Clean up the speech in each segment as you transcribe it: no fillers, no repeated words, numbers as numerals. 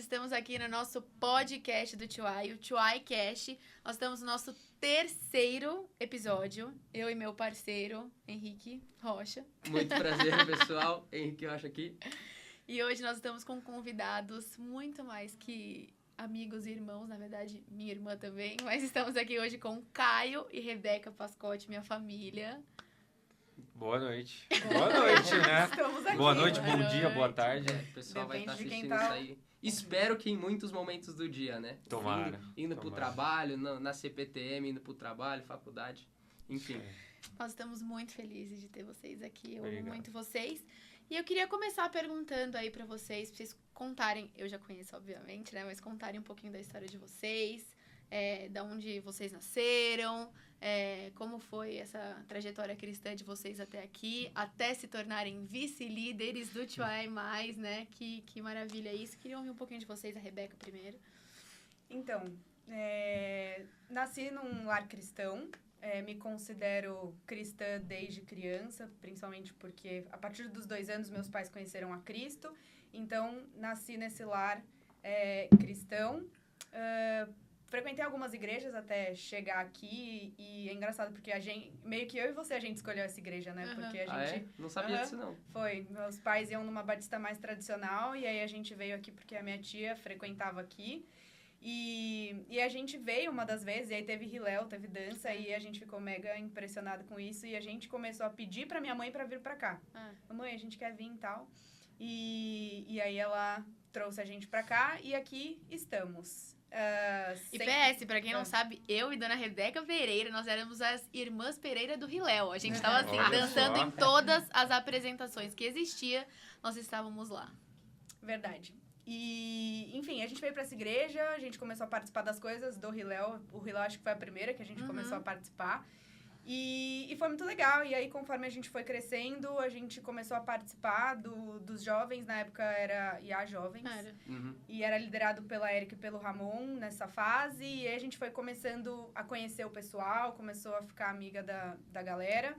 estamos aqui no nosso podcast do Tuai, o Tuai Cast. Nós estamos no nosso terceiro episódio, eu e meu parceiro, Henrique Rocha. Muito prazer, pessoal. Henrique Rocha aqui. E hoje nós estamos com convidados muito mais que amigos e irmãos, na verdade, minha irmã também, mas estamos aqui hoje com Caio e Rebeca Pascotti, minha família. Boa noite. Boa noite, né? Estamos aqui. Boa noite, Boa bom dia, noite. boa tarde. O pessoal vai estar Depende de assistindo quem tá. isso aí. Espero que em muitos momentos do dia, né? Tomara. Indo pro Tomara. trabalho, na CPTM, indo pro trabalho, faculdade, enfim. Nós estamos muito felizes de ter vocês aqui, eu amo Obrigado. muito vocês. E eu queria começar perguntando aí pra vocês contarem, eu já conheço obviamente, né, mas contarem um pouquinho da história de vocês, da onde vocês nasceram, como foi essa trajetória cristã de vocês até aqui, até se tornarem vice-líderes do Tuai Mais, né, que maravilha isso. Queria ouvir um pouquinho de vocês, a Rebeca primeiro. Então, nasci num lar cristão, me considero cristã desde criança, principalmente porque a partir dos 2 anos meus pais conheceram a Cristo, então nasci nesse lar cristão. Frequentei algumas igrejas até chegar aqui e é engraçado porque meio que eu e você a gente escolheu essa igreja, né? Uhum. Porque a gente... Não sabia disso, não. Foi. Meus pais iam numa batista mais tradicional e aí a gente veio aqui porque a minha tia frequentava aqui. E a gente veio uma das vezes, e aí teve Hilel, teve dança, e a gente ficou mega impressionado com isso. E a gente começou a pedir pra minha mãe pra vir pra cá. Mãe, a gente quer vir e tal. E aí ela trouxe a gente pra cá e aqui estamos. E PS, pra quem não sabe, eu e Dona Rebeca Pereira, nós éramos as irmãs Pereira do Riléu. A gente tava assim, Olha dançando só. em todas as apresentações que existia, nós estávamos lá. Verdade. E, enfim, a gente veio pra essa igreja, a gente começou a participar das coisas do Hilel. O Hilel acho que foi a primeira que a gente começou a participar. E foi muito legal. E aí, conforme a gente foi crescendo, a gente começou a participar dos jovens. Na época era IA Jovens. Uhum. E era liderado pela Erika e pelo Ramon nessa fase. E aí a gente foi começando a conhecer o pessoal, começou a ficar amiga da galera.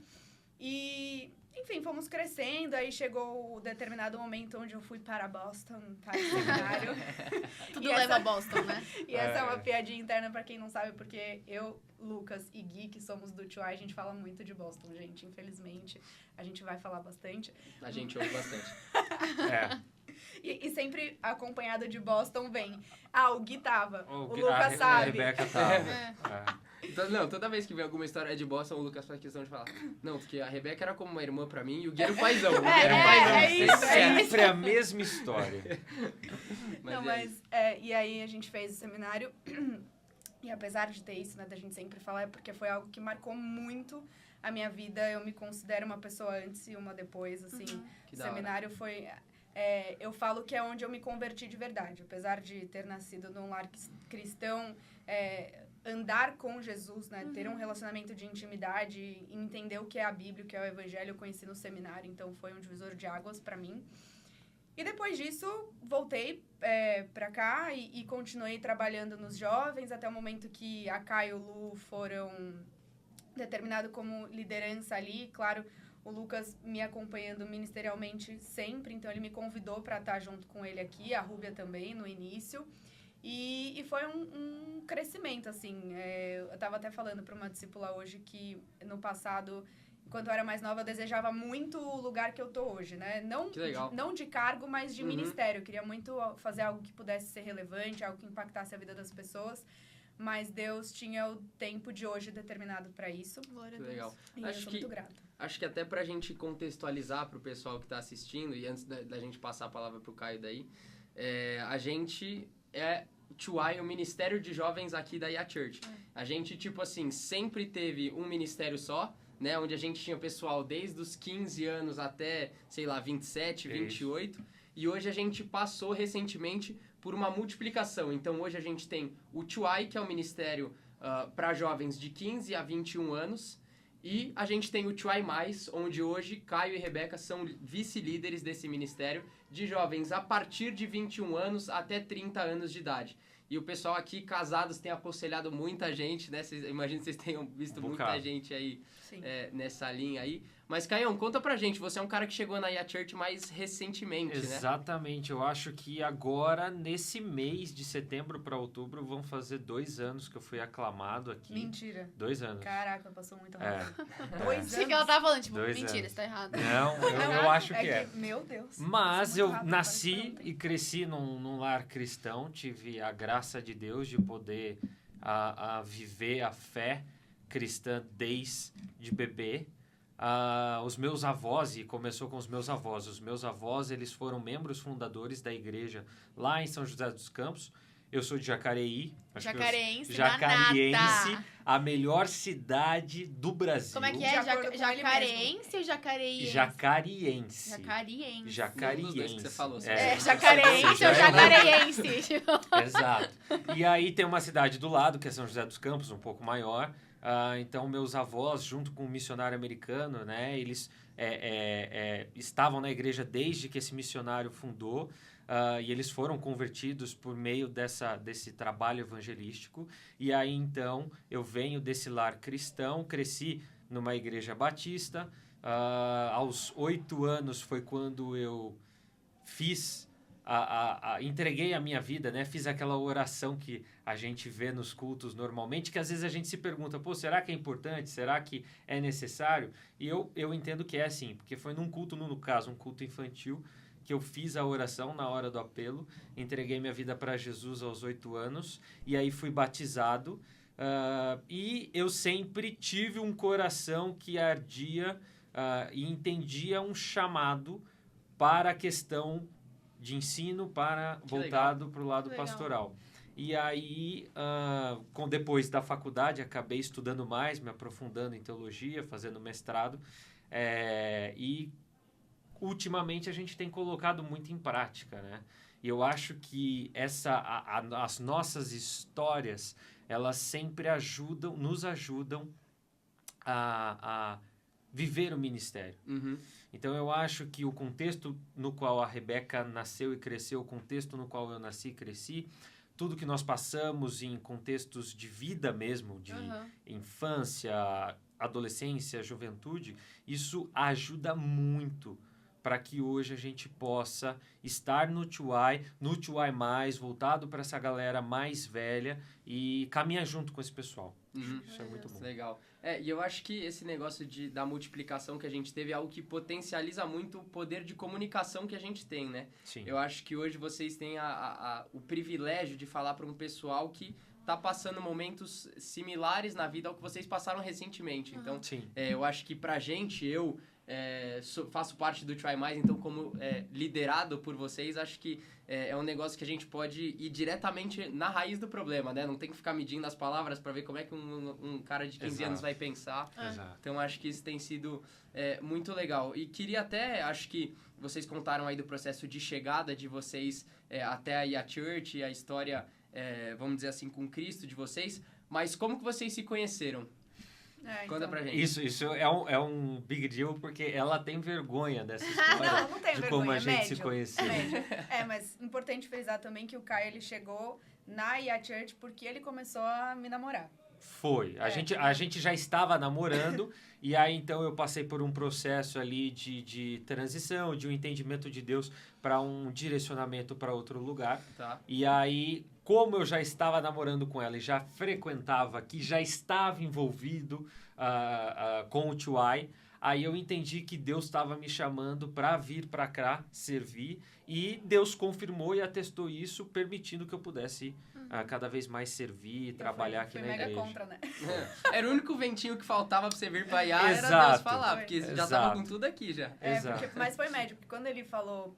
E, enfim, fomos crescendo. Aí chegou o determinado momento onde eu fui para Boston, para o seminário. Tudo E leva a Boston, né? E essa é uma piadinha interna pra quem não sabe, porque eu, Lucas e Gui, que somos do Tuai, a gente fala muito de Boston, gente. Infelizmente, a gente vai falar bastante. A gente ouve bastante. E sempre acompanhado de Boston vem... o Gui tava, o A Lucas sabe. Rebeca tava. Então, não, toda vez que vem alguma história de Boston, o Lucas faz questão de falar. Não, porque a Rebeca era como uma irmã pra mim e o Gui era o paizão. O Gui era o paizão. Sempre a mesma história. E aí a gente fez o seminário. E apesar de ter isso, né, da gente sempre falar, é porque foi algo que marcou muito a minha vida. Eu me considero uma pessoa antes e uma depois, assim. Que O da hora. seminário foi... eu falo que é onde eu me converti de verdade. Apesar de ter nascido num lar cristão, andar com Jesus, né? Ter um relacionamento de intimidade e entender o que é a Bíblia, o que é o Evangelho, eu conheci no seminário. Então, foi um divisor de águas pra mim. E depois disso, voltei pra cá e continuei trabalhando nos jovens até o momento que a Kai e o Lu foram determinados como liderança ali. Claro, o Lucas me acompanhando ministerialmente sempre, então ele me convidou para estar junto com ele aqui, a Rúbia também, no início. E foi um crescimento, assim. Eu estava até falando para uma discípula hoje que no passado, enquanto eu era mais nova, eu desejava muito o lugar que eu tô hoje, né? Que legal. Não de cargo, mas de ministério. Eu queria muito fazer algo que pudesse ser relevante, algo que impactasse a vida das pessoas. Mas Deus tinha o tempo de hoje determinado para isso. Glória a Que Deus. legal. E eu sou muito grata. Acho que até pra gente contextualizar pro pessoal que tá assistindo, e antes da gente passar a palavra pro Caio daí, a gente Tuai, o Ministério de Jovens aqui da IA Church. A gente, tipo assim, sempre teve um ministério só, né? Onde a gente tinha pessoal desde os 15 anos até, sei lá, 27, 28. E hoje a gente passou recentemente por uma multiplicação. Então hoje a gente tem o Tuai, que é o ministério para jovens de 15 a 21 anos. E a gente tem o Tuai Mais, onde hoje Caio e Rebeca são vice-líderes desse ministério de jovens a partir de 21 anos até 30 anos de idade. E o pessoal aqui, casados, tem aconselhado muita gente, né? Imagino que vocês tenham visto muita gente aí nessa linha aí. Mas, Caião, conta pra gente, você é um cara que chegou na IA Church mais recentemente, né? Exatamente, eu acho que agora, nesse mês de setembro para outubro, vão fazer 2 anos que eu fui aclamado aqui. Mentira. 2 anos. Caraca, passou muito É. rápido. 2 anos. Achei que ela tava falando, tipo, 2 mentira, anos. você tá errado. Não, eu acho que é. Meu Deus. Mas passou eu muito rápido, nasci parece que e cresci num lar cristão, tive a graça de Deus de poder a viver a fé cristã desde bebê. Os meus avós, e começou com os meus avós, eles foram membros fundadores da igreja lá em São José dos Campos. Eu sou de Jacareí. Jacariense, a melhor cidade do Brasil. Como é que De é? acordo com ele Jacarense ou jacareiense? Jacariense. Jacariense. Um dos dois que você falou. Jacarense ou jacareiense. Exato. E aí tem uma cidade do lado, que é São José dos Campos, um pouco maior. Então, meus avós, junto com um missionário americano, né, eles estavam na igreja desde que esse missionário fundou. E eles foram convertidos por meio desse trabalho evangelístico. E aí, então, eu venho desse lar cristão, cresci numa igreja batista. Aos 8 anos foi quando eu entreguei a minha vida, né? Fiz aquela oração que a gente vê nos cultos normalmente, que às vezes a gente se pergunta, será que é importante? Será que é necessário? E eu entendo que é assim, porque foi num culto, no caso, um culto infantil, que eu fiz a oração na hora do apelo, entreguei minha vida para Jesus aos 8 anos, e aí fui batizado, e eu sempre tive um coração que ardia e entendia um chamado para a questão de ensino, voltado para o lado pastoral. E aí, depois da faculdade, acabei estudando mais, me aprofundando em teologia, fazendo mestrado, e ultimamente a gente tem colocado muito em prática, né? E eu acho que as nossas histórias, elas sempre nos ajudam a viver o ministério. Uhum. Então, eu acho que o contexto no qual a Rebeca nasceu e cresceu, o contexto no qual eu nasci e cresci, tudo que nós passamos em contextos de vida mesmo, de infância, adolescência, juventude, isso ajuda muito para que hoje a gente possa estar no 2i+, voltado para essa galera mais velha e caminhar junto com esse pessoal. Uhum. Isso é muito bom. Legal. E eu acho que esse negócio da multiplicação que a gente teve é algo que potencializa muito o poder de comunicação que a gente tem, né? Sim. Eu acho que hoje vocês têm o privilégio de falar para um pessoal que tá passando momentos similares na vida ao que vocês passaram recentemente. Então, eu acho que pra gente, faço parte do 2i+, então como liderado por vocês, acho que é um negócio que a gente pode ir diretamente na raiz do problema, né? Não tem que ficar medindo as palavras para ver como é que um cara de 15 anos vai pensar. Exato. Então, acho que isso tem sido muito legal. E queria até, acho que vocês contaram aí do processo de chegada de vocês até aí a Church, a história, vamos dizer assim, com Cristo de vocês, mas como que vocês se conheceram? Conta pra gente. Isso é um big deal, porque ela tem vergonha dessa história não tem de vergonha, como a gente médio, se conheceu. Mas importante frisar também que o Caio, ele chegou na IA Church porque ele começou a me namorar. Foi. A gente já estava namorando, e aí então eu passei por um processo ali de transição, de um entendimento de Deus para um direcionamento para outro lugar. Tá. E aí, como eu já estava namorando com ela e já frequentava aqui, já estava envolvido com o 2i, aí eu entendi que Deus estava me chamando para vir para cá, servir, e Deus confirmou e atestou isso, permitindo que eu pudesse cada vez mais servir, trabalhar aqui na igreja. Mega contra, né? Era o único ventinho que faltava pra você vir pra IA, era Exato. Deus falar, porque já tava com tudo aqui já. Exato. Mas foi médio, porque quando ele falou,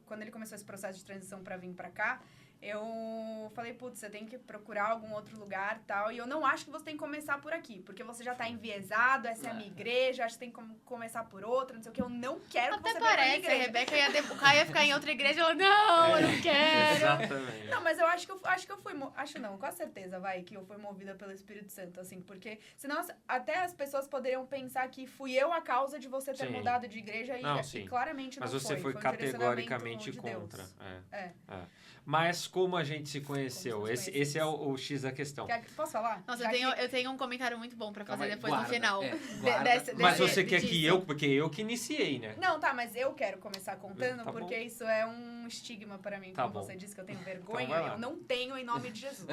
quando ele começou esse processo de transição para vir para cá, eu falei, putz, você tem que procurar algum outro lugar e tal. E eu não acho que você tem que começar por aqui, porque você já tá enviesado, essa é a minha igreja, acho que tem que começar por outra, não sei o que. Eu não quero que você venha pra minha igreja. A Rebeca o Caio ia ficar em outra igreja e ela, não, eu não quero. Exatamente. Não, mas eu acho que eu fui, com a certeza, que eu fui movida pelo Espírito Santo, assim, porque senão até as pessoas poderiam pensar que fui eu a causa de você ter mudado de igreja e claramente mas não você foi um categoricamente direcionamento de contra. Deus. Mas como a gente se conheceu. Como se Esse é o X da questão. Posso falar? Nossa, Já eu tenho um comentário muito bom pra Calma fazer aí, depois guarda. no final. Guarda. Mas você quer disso. que eu, porque eu que iniciei, né? Não, tá, mas eu quero começar contando, Tá porque bom. isso é um estigma pra mim. Tá Como bom. você disse que eu tenho Então vergonha, vai lá. eu não tenho em nome de Jesus.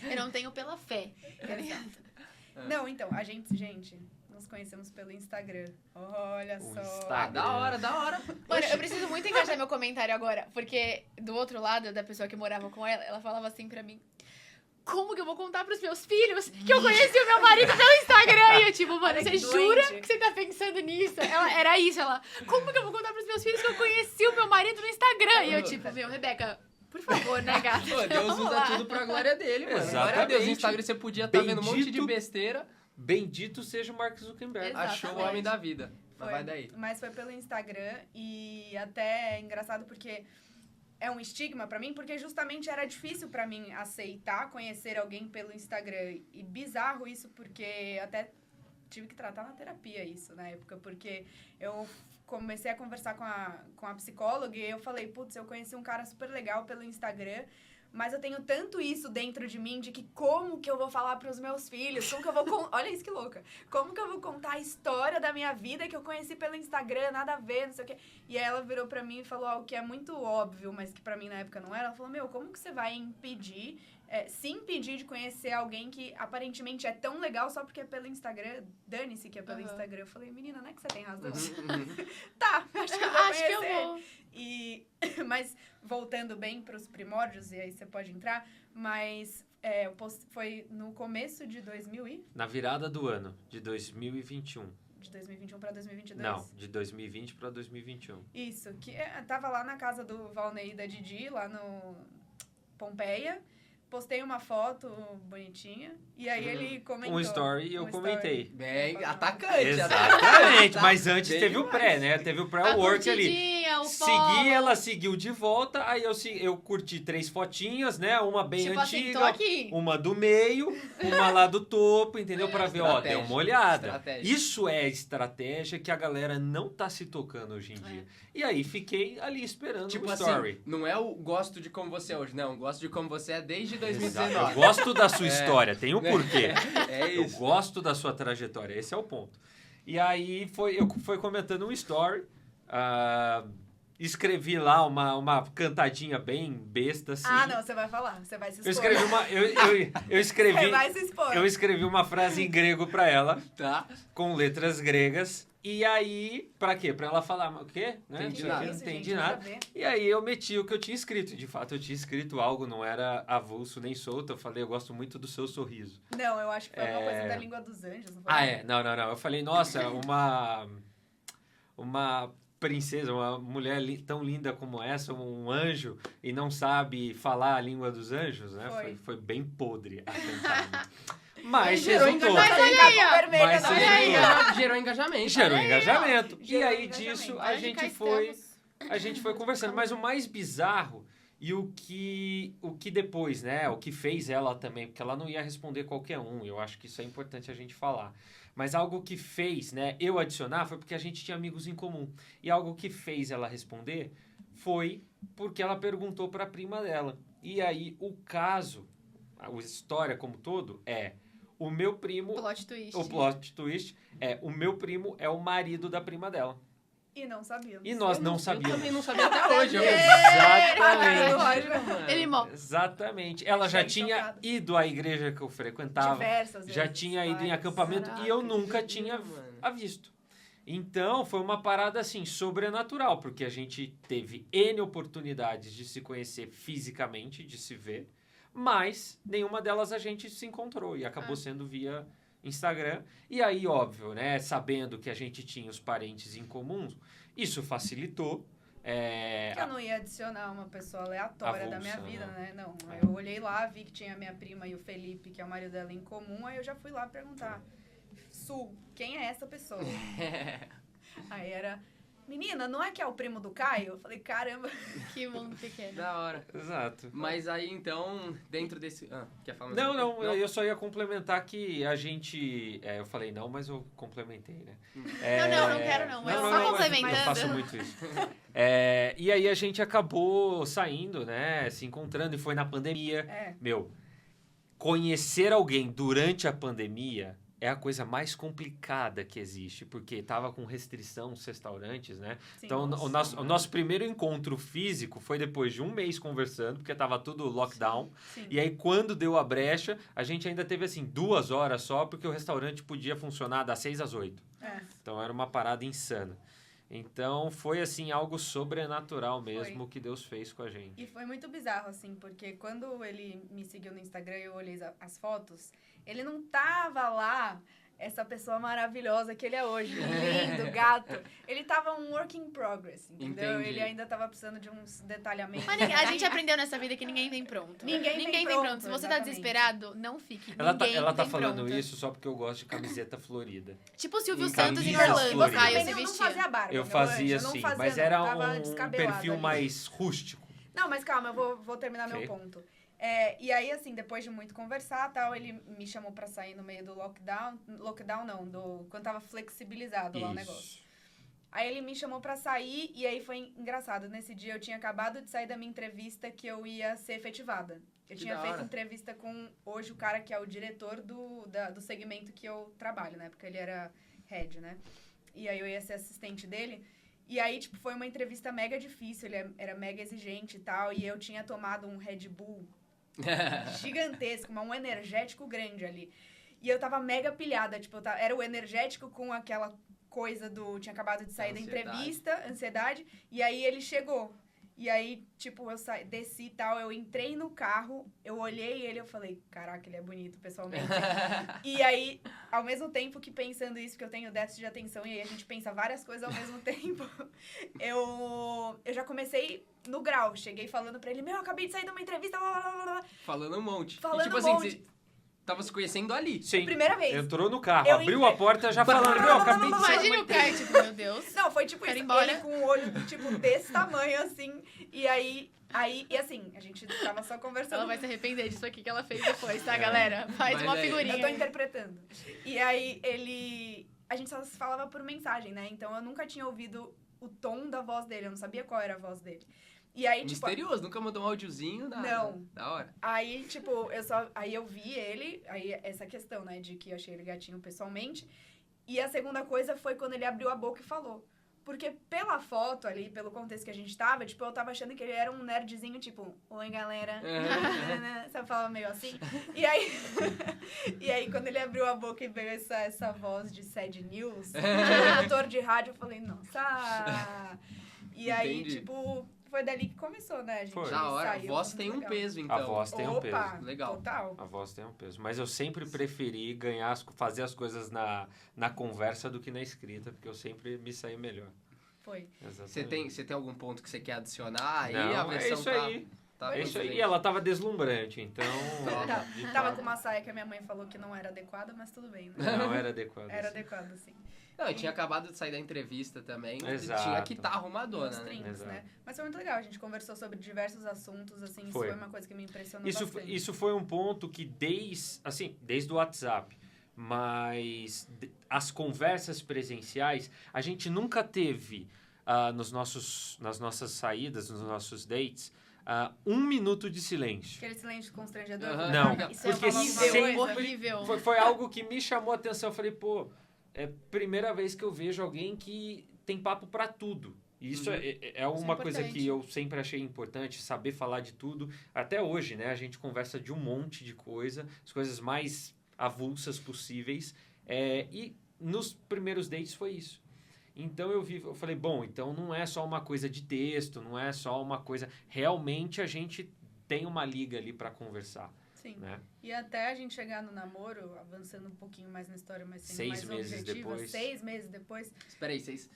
Eu não tenho pela fé. Não, então, a gente, nos conhecemos pelo Instagram. Olha O só. Instagram. Da hora. Mano, eu preciso muito engajar meu comentário agora, porque do outro lado, da pessoa que morava com ela falava assim pra mim: como que eu vou contar pros meus filhos que eu conheci o meu marido pelo Instagram? E eu, tipo, mano, Olha você que jura doente. que você tá pensando nisso? Era isso, como que eu vou contar pros meus filhos que eu conheci o meu marido no Instagram? E eu, tipo, Rebeca, por favor, né, gata? Pô, Deus Vamos usa lá. tudo pra glória dele, mano. Glória a Exatamente. Deus. No Instagram você podia estar vendo um monte de Bendito. besteira. Bendito seja o Mark Zuckerberg. Exato. Achou o homem da vida. Mas Foi. vai daí. Mas foi pelo Instagram e até é engraçado porque é um estigma pra mim, porque justamente era difícil pra mim aceitar conhecer alguém pelo Instagram. E bizarro isso, porque até tive que tratar na terapia isso na época, porque eu comecei a conversar com a psicóloga e eu falei, putz, eu conheci um cara super legal pelo Instagram, mas eu tenho tanto isso dentro de mim de que como que eu vou falar pros meus filhos? Como que eu vou... Olha isso que louca. Como que eu vou contar a história da minha vida que eu conheci pelo Instagram, nada a ver, não sei o quê. E aí ela virou pra mim e falou algo que é muito óbvio, mas que pra mim na época não era. Ela falou, como que você vai impedir, se impedir de conhecer alguém que aparentemente é tão legal só porque é pelo Instagram? Dane-se que é pelo Instagram. Eu falei, menina, não é que você tem razão? Tá, acho que eu vou Acho que eu conhecer. vou. Mas voltando bem para os primórdios, e aí você pode entrar, mas foi no começo de 2000 e... Na virada do ano, de 2021. De 2021 para 2022? Não, de 2020 para 2021. Isso, que tava lá na casa do Valnei e da Didi, lá no Pompeia. Postei uma foto bonitinha, e aí ele comentou. Um story e eu comentei. Bem, atacante. Exatamente, mas antes Bem teve o demais. pré, né? Teve o A pré-work ali. curtidinha, o Segui, follow. ela seguiu de volta, aí eu curti 3 fotinhas, né? Uma bem Tipo assim, antiga, tô aqui. uma do meio, uma lá do topo, entendeu? Pra ver, ó, deu Estratégia. uma olhada. Estratégia. Isso é estratégia que a galera não tá se tocando hoje em dia. E aí fiquei ali esperando Tipo o assim, story. não é o gosto de como você é hoje, não. Gosto de como você é desde Exato. 2019. Eu gosto da sua história, tem um porquê. É Eu isso. gosto da sua trajetória, esse é o ponto. E aí eu fui comentando um story, escrevi lá uma cantadinha bem besta, assim. Ah, não, você vai falar, você vai se expor. Eu escrevi eu escrevi, Você vai se expor. eu escrevi uma frase em grego pra ela, Tá? com letras gregas. E aí, pra quê? Pra ela falar, o quê? Né? Entendi Eu nada. não Isso, entendi gente, nada. nada a ver. E aí eu meti o que eu tinha escrito. De fato, eu tinha escrito algo, não era avulso nem solto. Eu falei, eu gosto muito do seu sorriso. Não, eu acho que foi alguma coisa da língua dos anjos, não foi? Ah, é? Não. Eu falei, nossa, uma princesa, uma mulher tão linda como essa, um anjo, e não sabe falar a língua dos anjos, né? Foi bem podre a cantada. Mas Gerou resultou. Mas olha aí, ó. Vermelha Mas da você orelha. Gerou engajamento. Gerou engajamento. E Gerou aí engajamento. disso Onde cá a gente foi conversando. Mas o mais bizarro e o que depois, né? O que fez ela também, porque ela não ia responder qualquer um. Eu acho que isso é importante a gente falar. Mas algo que fez, né, eu adicionar foi porque a gente tinha amigos em comum. E algo que fez ela responder foi porque ela perguntou para a prima dela. E aí o caso, a história como todo é o meu primo, Plot twist. o plot twist é o meu primo é o marido da prima dela. E não sabíamos. E nós não Eu sabíamos. também não sabia até hoje. Exatamente. Ele morre. Exatamente. Ela já Hashtag tinha chocada. ido à igreja que eu frequentava. Diversas vezes. Já tinha ido em várias. acampamento e eu nunca tinha mano. visto. Então, foi uma parada, assim, sobrenatural, porque a gente teve N oportunidades de se conhecer fisicamente, de se ver, mas nenhuma delas a gente se encontrou e acabou sendo via Instagram. E aí, óbvio, né, sabendo que a gente tinha os parentes em comum, isso facilitou. Que eu não ia adicionar uma pessoa aleatória da minha Avulsa, vida, né? né? Não. Aí eu olhei lá, vi que tinha a minha prima e o Felipe, que é o marido dela, em comum, aí eu já fui lá perguntar. Su, quem é essa pessoa? Aí era menina, não é que é o primo do Caio? Eu falei, caramba. Que mundo pequeno. Da hora. Exato. Mas aí, então, dentro desse... quer falar mais Não, alguma coisa? eu só ia complementar que a gente... eu falei não, mas eu complementei, né? Não quero não, mas só complementando. Eu faço muito isso. E aí a gente acabou saindo, né? Se encontrando e foi na pandemia. Meu, conhecer alguém durante a pandemia é a coisa mais complicada que existe, porque tava com restrição nos restaurantes, né? Sim, então, o nosso primeiro encontro físico foi depois de um mês conversando, porque tava tudo lockdown. Sim. E aí, quando deu a brecha, a gente ainda teve, assim, 2 horas só, porque o restaurante podia funcionar das 6 às 8. Então, era uma parada insana. Então, foi, assim, algo sobrenatural mesmo que Deus fez com a gente. E foi muito bizarro, assim, porque quando ele me seguiu no Instagram e eu olhei as fotos, ele não tava lá, essa pessoa maravilhosa que ele é hoje, lindo, gato. Ele tava um work in progress, entendeu? Entendi. Ele ainda tava precisando de uns detalhamentos. Mas a gente aprendeu nessa vida que ninguém vem pronto. Ninguém vem pronto. pronto. Se você tá Exatamente. desesperado, não fique. Ela tá vem falando pronto. isso só porque eu gosto de camiseta florida. Tipo o Silvio Em Santos em camisa Orlando, florida. Caio Você se também não vestia. fazia barba, Eu meu fazia anjo, eu não sim, fazia, mas não, era tava um descabelado perfil ali. mais rústico. Não, mas calma, eu vou terminar Ok. meu ponto. E aí, assim, depois de muito conversar, tal, ele me chamou pra sair no meio do lockdown. Lockdown não, quando tava flexibilizado lá o negócio. Aí ele me chamou pra sair e aí foi engraçado. Nesse dia eu tinha acabado de sair da minha entrevista que eu ia ser efetivada. Eu Que tinha da feito hora. entrevista com hoje o cara que é o diretor do segmento que eu trabalho, né? Porque ele era head, né? E aí eu ia ser assistente dele. E aí, tipo, foi uma entrevista mega difícil, ele era mega exigente e tal, e eu tinha tomado um Red Bull gigantesco, um energético grande ali. E eu tava mega pilhada, tipo, era o energético com aquela coisa tinha acabado de sair da entrevista, ansiedade, e aí ele chegou. E aí, tipo, eu desci e tal, eu entrei no carro, eu olhei ele, eu falei, caraca, ele é bonito pessoalmente. E aí, ao mesmo tempo que pensando isso, que eu tenho déficit de atenção, e aí a gente pensa várias coisas ao mesmo tempo, eu já comecei no grau, cheguei falando pra ele, eu acabei de sair de uma entrevista, blá, blá, blá, blá. Falando um monte. Falando e tipo um assim, monte. você tava se conhecendo ali. Sim. Primeira vez. Entrou no carro, Eu abriu entrei. a porta já falando, meu, acabei de sair. Imagina o Caio, tipo, meu Deus. Não, foi tipo Quero isso, ir embora. ele com o olho, tipo, desse tamanho, assim, e assim, a gente tava só conversando. Ela vai se arrepender disso aqui que ela fez depois, tá, galera? Faz Mas uma aí- figurinha. Eu tô interpretando. E aí, a gente só se falava por mensagem, né? Então, eu nunca tinha ouvido o tom da voz dele, eu não sabia qual era a voz dele. E aí, tipo... Misterioso, nunca mandou um áudiozinho, nada. Não. Da hora. Aí, tipo, aí eu vi ele, aí essa questão, né, de que eu achei ele gatinho pessoalmente. E a segunda coisa foi quando ele abriu a boca e falou. Porque pela foto ali, pelo contexto que a gente tava, tipo, eu tava achando que ele era um nerdzinho, tipo, oi, galera. Você falava meio assim. E aí, e aí, quando ele abriu a boca e veio essa voz de sad news, de locutor de rádio, eu falei, nossa. E aí, Entendi. tipo... Foi dali que começou, né? A gente Foi. Da hora. A saiu, voz foi tem muito um legal. peso, então. A voz tem um peso. Opa, Legal. total. A voz tem um peso. Mas eu sempre preferi fazer as coisas na conversa do que na escrita, porque eu sempre me saí melhor. Foi. Exatamente. Você tem algum ponto que você quer adicionar? Aí Não, a versão é isso tá, aí. tá É isso aí. excelente. E ela tava deslumbrante, então... de Tava fato, com uma saia que a minha mãe falou que não era adequada, mas tudo bem, né? Não era adequado. Era assim. adequado, sim. Não, eu tinha acabado de sair da entrevista também. Exato. Tinha que estar Nos arrumadona, né? trinks, Exato. né? Mas foi muito legal, a gente conversou sobre diversos assuntos, assim, isso Foi. foi uma coisa que me impressionou Isso, bastante. isso foi um ponto que desde o WhatsApp, mas as conversas presenciais, a gente nunca teve nas nossas saídas, nos nossos dates, 1 minuto de silêncio. Aquele silêncio constrangedor. Aham. Não, Isso é porque uma sempre- coisa. Horrível. Foi algo que me chamou a atenção. Eu falei, pô, é a primeira vez que eu vejo alguém que tem papo pra tudo. E isso é uma coisa importante. que eu sempre achei importante, saber falar de tudo. Até hoje, né? A gente conversa de um monte de coisa, as coisas mais avulsas possíveis. E nos primeiros dates foi isso. Então eu falei, bom, então não é só uma coisa de texto, não é só uma coisa... Realmente a gente tem uma liga ali pra conversar, Sim. né? E até a gente chegar no namoro, avançando um pouquinho mais na história, mas sendo 6 mais meses objetiva, depois. 6 meses depois. Espera aí, vocês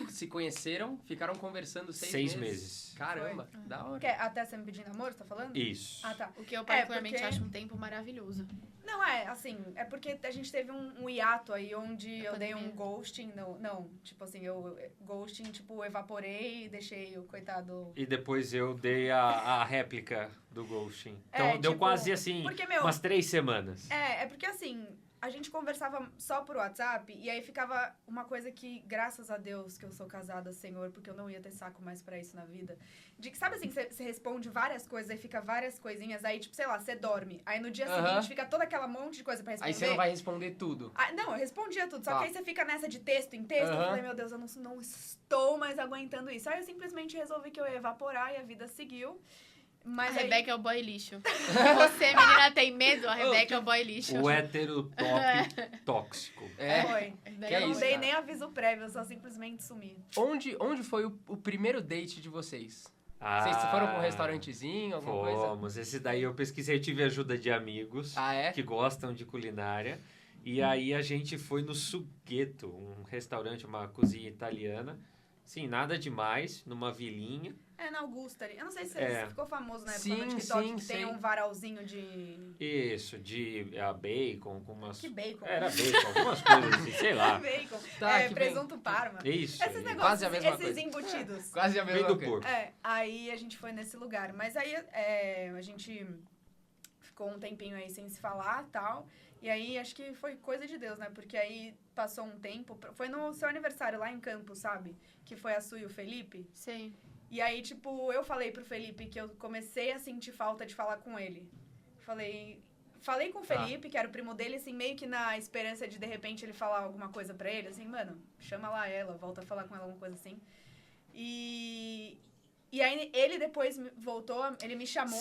se conheceram, ficaram conversando 6 6 meses. meses. Caramba, da hora. Até você me pedir namoro, você tá falando? Isso. Ah, tá. O que eu particularmente porque- acho um tempo maravilhoso. Não, assim, é porque a gente teve um hiato aí onde Da eu dei um pandemia. ghosting, não, tipo assim, ghosting, tipo, evaporei e deixei o coitado... E depois eu dei a réplica do ghosting. Então É, deu tipo, quase assim, porque, meu, umas 3 semanas. é porque assim, a gente conversava só por WhatsApp e aí ficava uma coisa que, graças a Deus que eu sou casada, Senhor, porque eu não ia ter saco mais pra isso na vida. De que, sabe assim, você responde várias coisas, aí fica várias coisinhas, aí, tipo, sei lá, você dorme. Aí no dia Aham. seguinte fica toda aquela monte de coisa pra responder. Aí você não vai responder tudo. Ah, não, eu respondia tudo. Só Tá. que aí você fica nessa de texto em texto. Eu Aham. falei, meu Deus, eu não estou mais aguentando isso. Aí eu simplesmente resolvi que eu ia evaporar e a vida seguiu. A Mas aí... Rebeca é o boy lixo. Se você, menina, tem medo, a Rebeca é o boy lixo. O hétero top tóxico. É. Foi. A Rebeca Que é é o Eu não isso, dei cara. nem aviso prévio, eu só simplesmente sumi. Onde foi o primeiro date de vocês? Vocês foram pra um restaurantezinho, alguma coisa? Fomos. Esse daí eu pesquisei, eu tive ajuda de amigos Ah, é? que gostam de culinária. E aí a gente foi no Sughetto, um restaurante, uma cozinha italiana. Sim, nada demais, numa vilinha. É, na Augusta ali. Eu não sei se É. ficou famoso na época Sim, no TikTok sim, que tem sei. um varalzinho de... Isso, de bacon, com umas... Que bacon. Era bacon, algumas coisas assim, sei lá. Bacon. Tá, é, que bem. presunto parma. Isso. Esses aí. negócios, Quase a mesma esses coisa. embutidos. Quase a Veio mesma do coisa. porco. Aí a gente foi nesse lugar. Mas aí a gente ficou um tempinho aí sem se falar e tal. E aí acho que foi coisa de Deus, né? Porque aí passou um tempo. Foi no seu aniversário lá em Campos, sabe? Que foi a Su e o Felipe. Sei. E aí, tipo, eu falei pro Felipe que eu comecei a sentir falta de falar com ele. Falei com o Tá. Felipe, que era o primo dele, assim, meio que na esperança de repente ele falar alguma coisa pra ele, assim, mano, chama lá ela, volta a falar com ela, alguma coisa assim. E aí ele depois voltou, ele me chamou.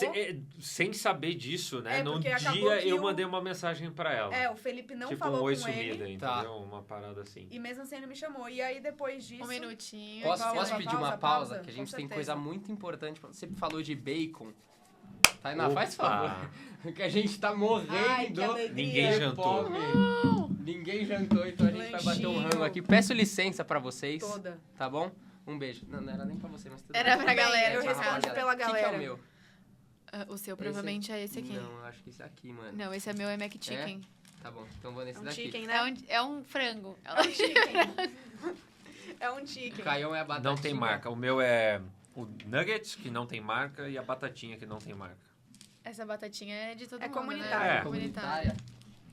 Sem saber disso, né? É, Num porque acabou dia que eu o- mandei uma mensagem pra ela. É, o Felipe não tipo falou um oi com ele. sumida, Tá. entendeu? Uma parada assim. E mesmo assim ele me chamou. E aí depois disso. Um minutinho. Posso Pausa, pedir uma pausa, pausa? pausa? Que a Com gente tem certeza. coisa muito importante. Você falou de bacon. Tainá, Opa! faz favor. Que a gente tá morrendo. Ai, que alegria. Ninguém de jantou. fome. Ninguém jantou, então a gente vai bater um Lanchinho. rango aqui. Peço licença pra vocês, Toda. tá bom? Um beijo. Não era nem pra você, mas tudo Era bem. pra galera, Eu pra respondo rapaziada. pela O que é galera. o meu? O seu provavelmente é esse aqui. Não, eu acho que esse aqui, mano. Não, esse é meu, é Mac Chicken. Tá bom, então vou nesse É um daqui. chicken, É, né? é um frango. É um chicken. É um chicken. Caião é a batatinha. Não tem marca. O meu é o nuggets, que não tem marca, e a batatinha, que não tem marca. Essa batatinha é de todo É mundo, comunitária. né? É. Comunitária.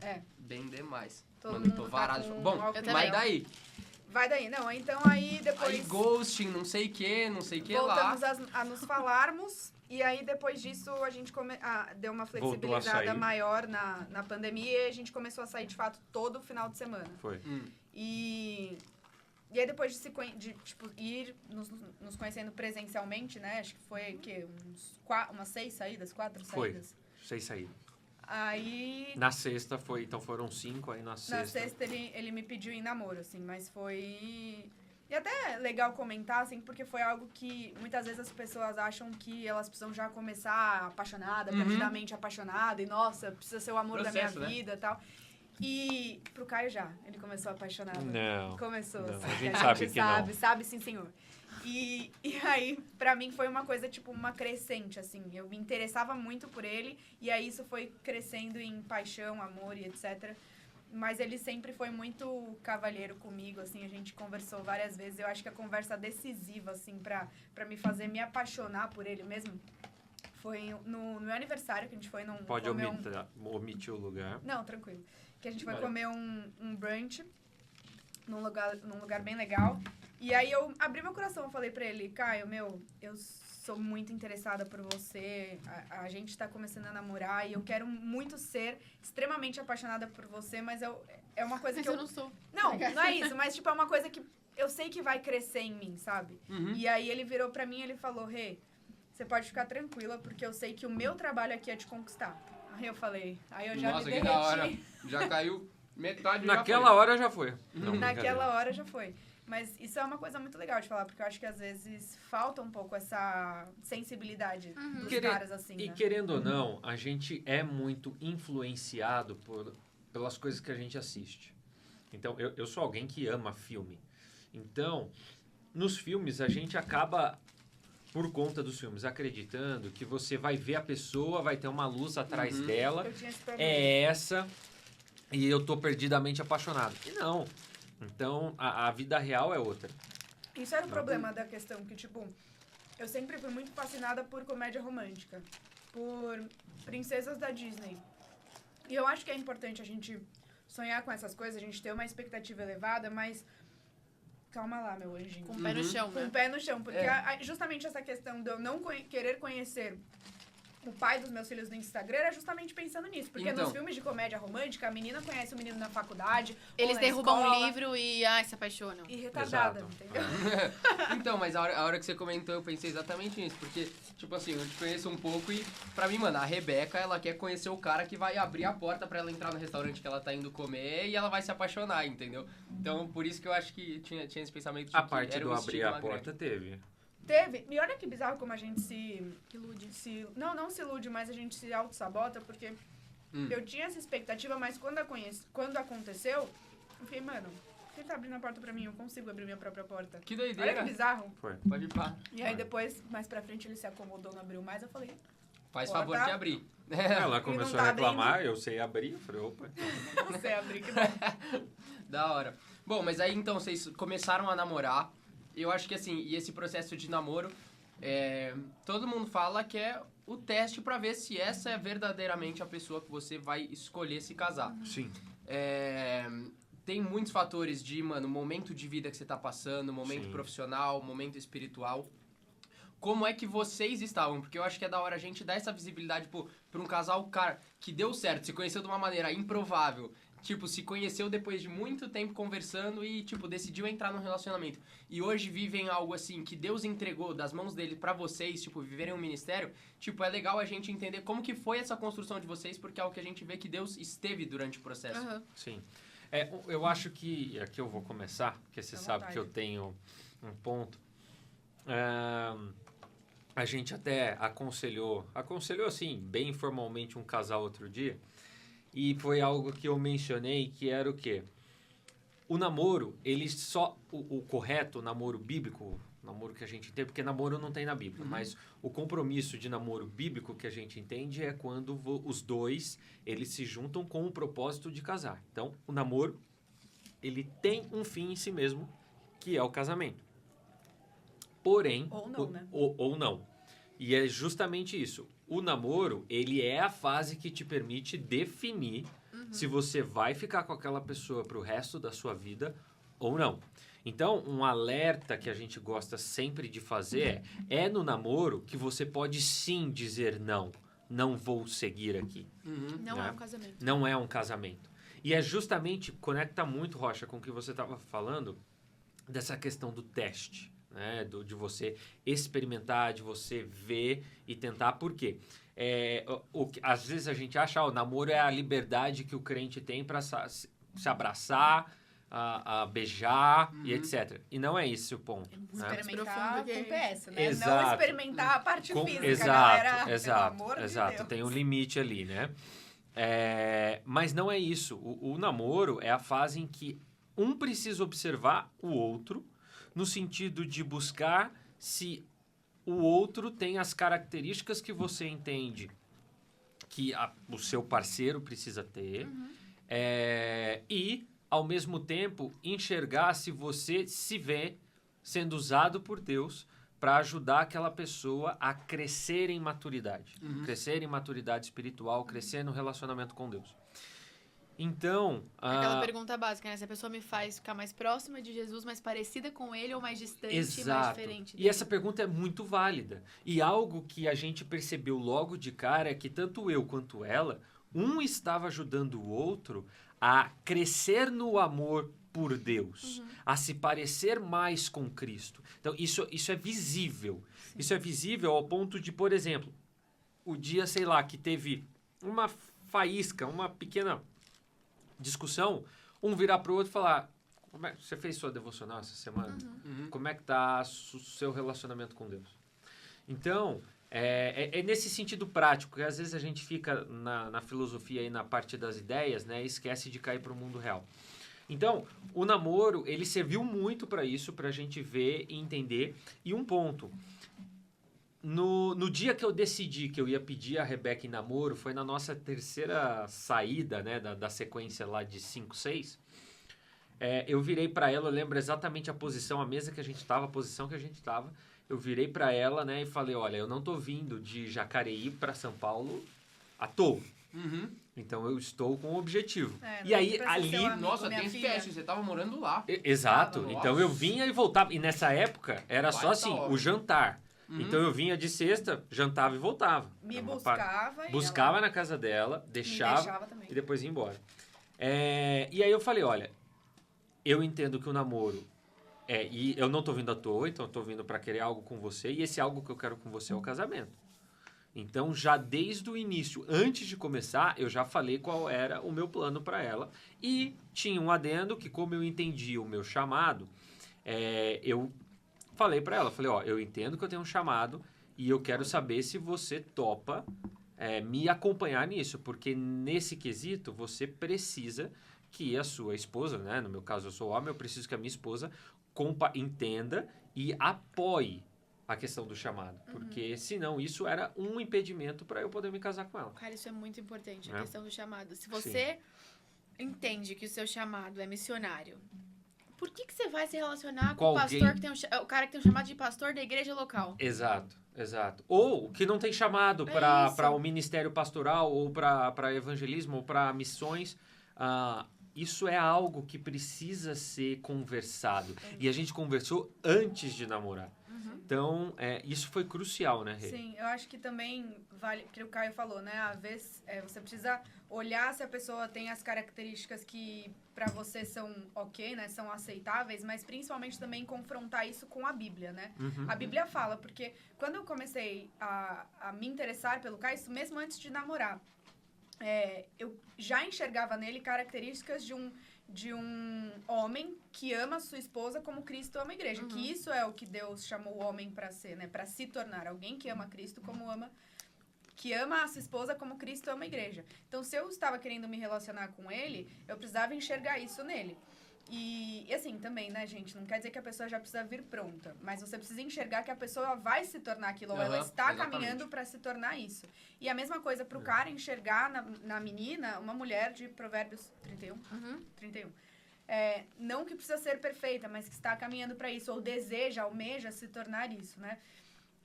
É. Bem demais. Todo Mano, tô mundo tá varado. com Bom, álcool eu em também. vai gel. daí. Vai daí. Não, então aí depois Aí ghosting, não sei o que lá. voltamos a nos falarmos. E aí depois disso a gente deu uma Voltou a flexibilizada sair. maior na pandemia e a gente começou a sair de fato todo final de semana. Foi. E aí depois de tipo, ir nos conhecendo presencialmente, né? Acho que foi o quê? Umas 6 saídas, 4 Foi. saídas. Sem sair. Aí Na sexta foi, então foram 5, aí na na sexta. sexta ele me pediu em namoro, assim, mas foi... E até é legal comentar, assim, porque foi algo que muitas vezes as pessoas acham que elas precisam já começar apaixonada, Uhum. perdidamente apaixonada, e nossa, precisa ser o amor Processo, da né? minha vida e tal. E pro Caio já, ele começou apaixonado. Não. Começou, Não, assim, a gente que sabe que não. sabe sim, senhor. E aí, pra mim, foi uma coisa, tipo, uma crescente, assim. Eu me interessava muito por ele, e aí isso foi crescendo em paixão, amor e etc. Mas ele sempre foi muito cavalheiro comigo, assim, a gente conversou várias vezes. Eu acho que a conversa decisiva, assim, pra me fazer me apaixonar por ele mesmo, foi no meu aniversário, que a gente foi num... Pode comer omitir o lugar. Não, tranquilo. Que a gente foi Vai. comer um brunch num lugar bem legal. E aí eu abri meu coração, eu falei pra ele, Caio, eu sou muito interessada por você, a gente tá começando a namorar e eu quero muito ser extremamente apaixonada por você, mas é uma coisa Mas que eu não sou. Não é isso, mas tipo, é uma coisa que eu sei que vai crescer em mim, sabe? Uhum. E aí ele virou pra mim e ele falou, Rê, você pode ficar tranquila, porque eu sei que o meu trabalho aqui é te conquistar. Aí eu falei, aí eu já Nossa, me que derreti. da hora. Já caiu metade Naquela hora já foi. Não, brincadeira. Naquela hora já foi. Mas isso é uma coisa muito legal de falar, porque eu acho que às vezes falta um pouco essa sensibilidade dos caras, assim, E né? querendo ou não, a gente é muito influenciado pelas coisas que a gente assiste. Então, eu sou alguém que ama filme. Então, nos filmes, a gente acaba, por conta dos filmes, acreditando que você vai ver a pessoa, vai ter uma luz atrás dela, Eu tinha esse problema. é essa, e eu tô perdidamente apaixonado. E não. Então, a vida real é outra. Isso era o problema da questão, que, tipo, eu sempre fui muito fascinada por comédia romântica, por princesas da Disney. E eu acho que é importante a gente sonhar com essas coisas, a gente ter uma expectativa elevada, mas calma lá, meu anjinho. Com o pé no chão, Com o né? pé no chão, porque É. justamente essa questão de eu não querer conhecer o pai dos meus filhos no Instagram era justamente pensando nisso. Porque Então. nos filmes de comédia romântica, a menina conhece o menino na faculdade, Eles ou na derrubam escola, o livro e, se apaixonam. e retardada, Exato. entendeu? Então, mas a hora que você comentou, eu pensei exatamente nisso. Porque, tipo assim, eu te conheço um pouco e, pra mim, mano, a Rebeca, ela quer conhecer o cara que vai abrir a porta pra ela entrar no restaurante que ela tá indo comer e ela vai se apaixonar, entendeu? Então, por isso que eu acho que tinha esse pensamento de A que parte era do um abrir a estigma porta teve. Teve. E olha que bizarro como a gente se Ilude. não se ilude, mas a gente se auto-sabota, porque eu tinha essa expectativa, mas quando aconteceu, eu fiquei, mano, ele tá abrindo a porta pra mim, eu consigo abrir minha própria porta. Que Olha que doideira. bizarro. Foi. Pode ir pá. E aí depois, mais pra frente, ele se acomodou, não abriu mais, eu falei, Faz Porta. favor de abrir. Ela começou a tá reclamar, eu sei abrir, eu falei, opa. não sei abrir, que bom. Da hora. Bom, mas aí então vocês começaram a namorar. Eu acho que assim, e esse processo de namoro, todo mundo fala que é o teste pra ver se essa é verdadeiramente a pessoa que você vai escolher se casar. Sim. Tem muitos fatores de, mano, momento de vida que você tá passando, momento Sim. profissional, momento espiritual. Como é que vocês estavam? Porque eu acho que é da hora a gente dar essa visibilidade pra um casal, cara, que deu certo, se conheceu de uma maneira improvável. Tipo, se conheceu depois de muito tempo conversando e, tipo, decidiu entrar num relacionamento. E hoje vivem algo assim, que Deus entregou das mãos dele pra vocês, tipo, viverem um ministério. Tipo, é legal a gente entender como que foi essa construção de vocês, porque é algo que a gente vê que Deus esteve durante o processo. Aham. Sim. Eu acho que, aqui eu vou começar, porque você À sabe vontade. que eu tenho um ponto. A gente até aconselhou assim, bem informalmente um casal outro dia, e foi algo que eu mencionei, que era o quê? O namoro, ele só, o correto, o namoro bíblico, o namoro que a gente entende, porque namoro não tem na Bíblia, mas o compromisso de namoro bíblico que a gente entende é quando os dois, eles se juntam com o propósito de casar. Então, o namoro, ele tem um fim em si mesmo, que é o casamento. Porém... Ou não, né? Ou não. E é justamente isso. O namoro, ele é a fase que te permite definir se você vai ficar com aquela pessoa pro resto da sua vida ou não. Então, um alerta que a gente gosta sempre de fazer é no namoro que você pode sim dizer não vou seguir aqui. Não Né? é um casamento. Não é um casamento. E é justamente, conecta muito, Rocha, com o que você estava falando, dessa questão do teste, né? De você experimentar, de você ver e tentar. Por quê? Às vezes a gente acha o namoro é a liberdade que o crente tem para se abraçar, a beijar e etc. E não é esse o ponto. muito Né? Experimentar profundo que com é PS, né? Exato. Não experimentar a parte física, Exato, galera. Pelo exato, amor de exato. Deus. Tem um limite ali, né? Mas não é isso. O namoro é a fase em que um precisa observar o outro, no sentido de buscar se o outro tem as características que você entende que o seu parceiro precisa ter, e, ao mesmo tempo, enxergar se você se vê sendo usado por Deus para ajudar aquela pessoa a crescer em maturidade. Crescer em maturidade espiritual, crescer no relacionamento com Deus. Então... Aquela pergunta básica, né? Se a pessoa me faz ficar mais próxima de Jesus, mais parecida com ele ou mais distante, mais diferente dele. E essa pergunta é muito válida. E algo que a gente percebeu logo de cara é que tanto eu quanto ela, um estava ajudando o outro a crescer no amor por Deus, a se parecer mais com Cristo. Então, isso é visível. Sim. Isso é visível ao ponto de, por exemplo, o dia, sei lá, que teve uma faísca, uma pequena discussão, um virar pro outro e falar: você fez sua devocional essa semana? Como é que tá o seu relacionamento com Deus? Então, é nesse sentido prático, que às vezes a gente fica na filosofia e na parte das ideias, né, e esquece de cair para o mundo real. Então, o namoro, ele serviu muito para isso, pra gente ver e entender. E um ponto, no dia que eu decidi que eu ia pedir a Rebeca em namoro, foi na nossa terceira saída, né, da sequência lá de 5, 6. Eu virei para ela, eu lembro exatamente a posição, a mesa que a gente tava, a posição que a gente tava. Eu virei para ela, né, e falei, olha, eu não tô vindo de Jacareí para São Paulo à toa. Uhum. Então eu estou com um objetivo. É, E não aí, pra ser ali... seu amigo, Nossa, minha tem filha. teste, você tava morando lá. Exato. Nossa. Então eu vinha e voltava. E nessa época era só Baita assim, hora. o jantar. Uhum. Então eu vinha de sexta, jantava e voltava. Me Era uma buscava e Buscava ela na casa dela, me deixava deixava também. e depois ia embora. E aí eu falei, olha, eu entendo que o namoro e eu não tô vindo à toa, então eu tô vindo para querer algo com você, e esse algo que eu quero com você é o casamento. Então, já desde o início, antes de começar, eu já falei qual era o meu plano para ela. E tinha um adendo que, como eu entendi o meu chamado, eu falei para ela, falei, ó, eu entendo que eu tenho um chamado e eu quero saber se você topa me acompanhar nisso, porque nesse quesito você precisa que a sua esposa, né, no meu caso eu sou homem, eu preciso que a minha esposa entenda e apoie a questão do chamado, porque senão isso era um impedimento para eu poder me casar com ela. Cara, isso é muito importante, a É. questão do chamado. Se você entende que o seu chamado é missionário, por que você vai se relacionar com o alguém- pastor que tem o cara que tem um chamado de pastor da igreja local? Exato. Ou que não tem chamado É para isso. o ministério pastoral, ou para evangelismo, ou para missões. Isso é algo que precisa ser conversado. E a gente conversou antes de namorar. Então, isso foi crucial, né, Rê? Sim, eu acho que também vale, que o Caio falou, né? Às vezes você precisa olhar se a pessoa tem as características que pra você são ok, né? São aceitáveis, mas principalmente também confrontar isso com a Bíblia, né? A Bíblia fala, porque quando eu comecei a me interessar pelo Caio, isso mesmo antes de namorar, eu já enxergava nele características de um homem que ama sua esposa como Cristo ama a igreja. Que isso é o que Deus chamou o homem para ser, né? Para se tornar alguém que ama Cristo que ama a sua esposa como Cristo ama a igreja. Então, se eu estava querendo me relacionar com ele, eu precisava enxergar isso nele. E assim, também, né, gente? Não quer dizer que a pessoa já precisa vir pronta. Mas você precisa enxergar que a pessoa vai se tornar aquilo. Ou ela está Exatamente. caminhando para se tornar isso. E a mesma coisa pro cara enxergar na menina uma mulher de Provérbios 31. 31. Não que precisa ser perfeita, mas que está caminhando para isso. Ou deseja, almeja se tornar isso, né?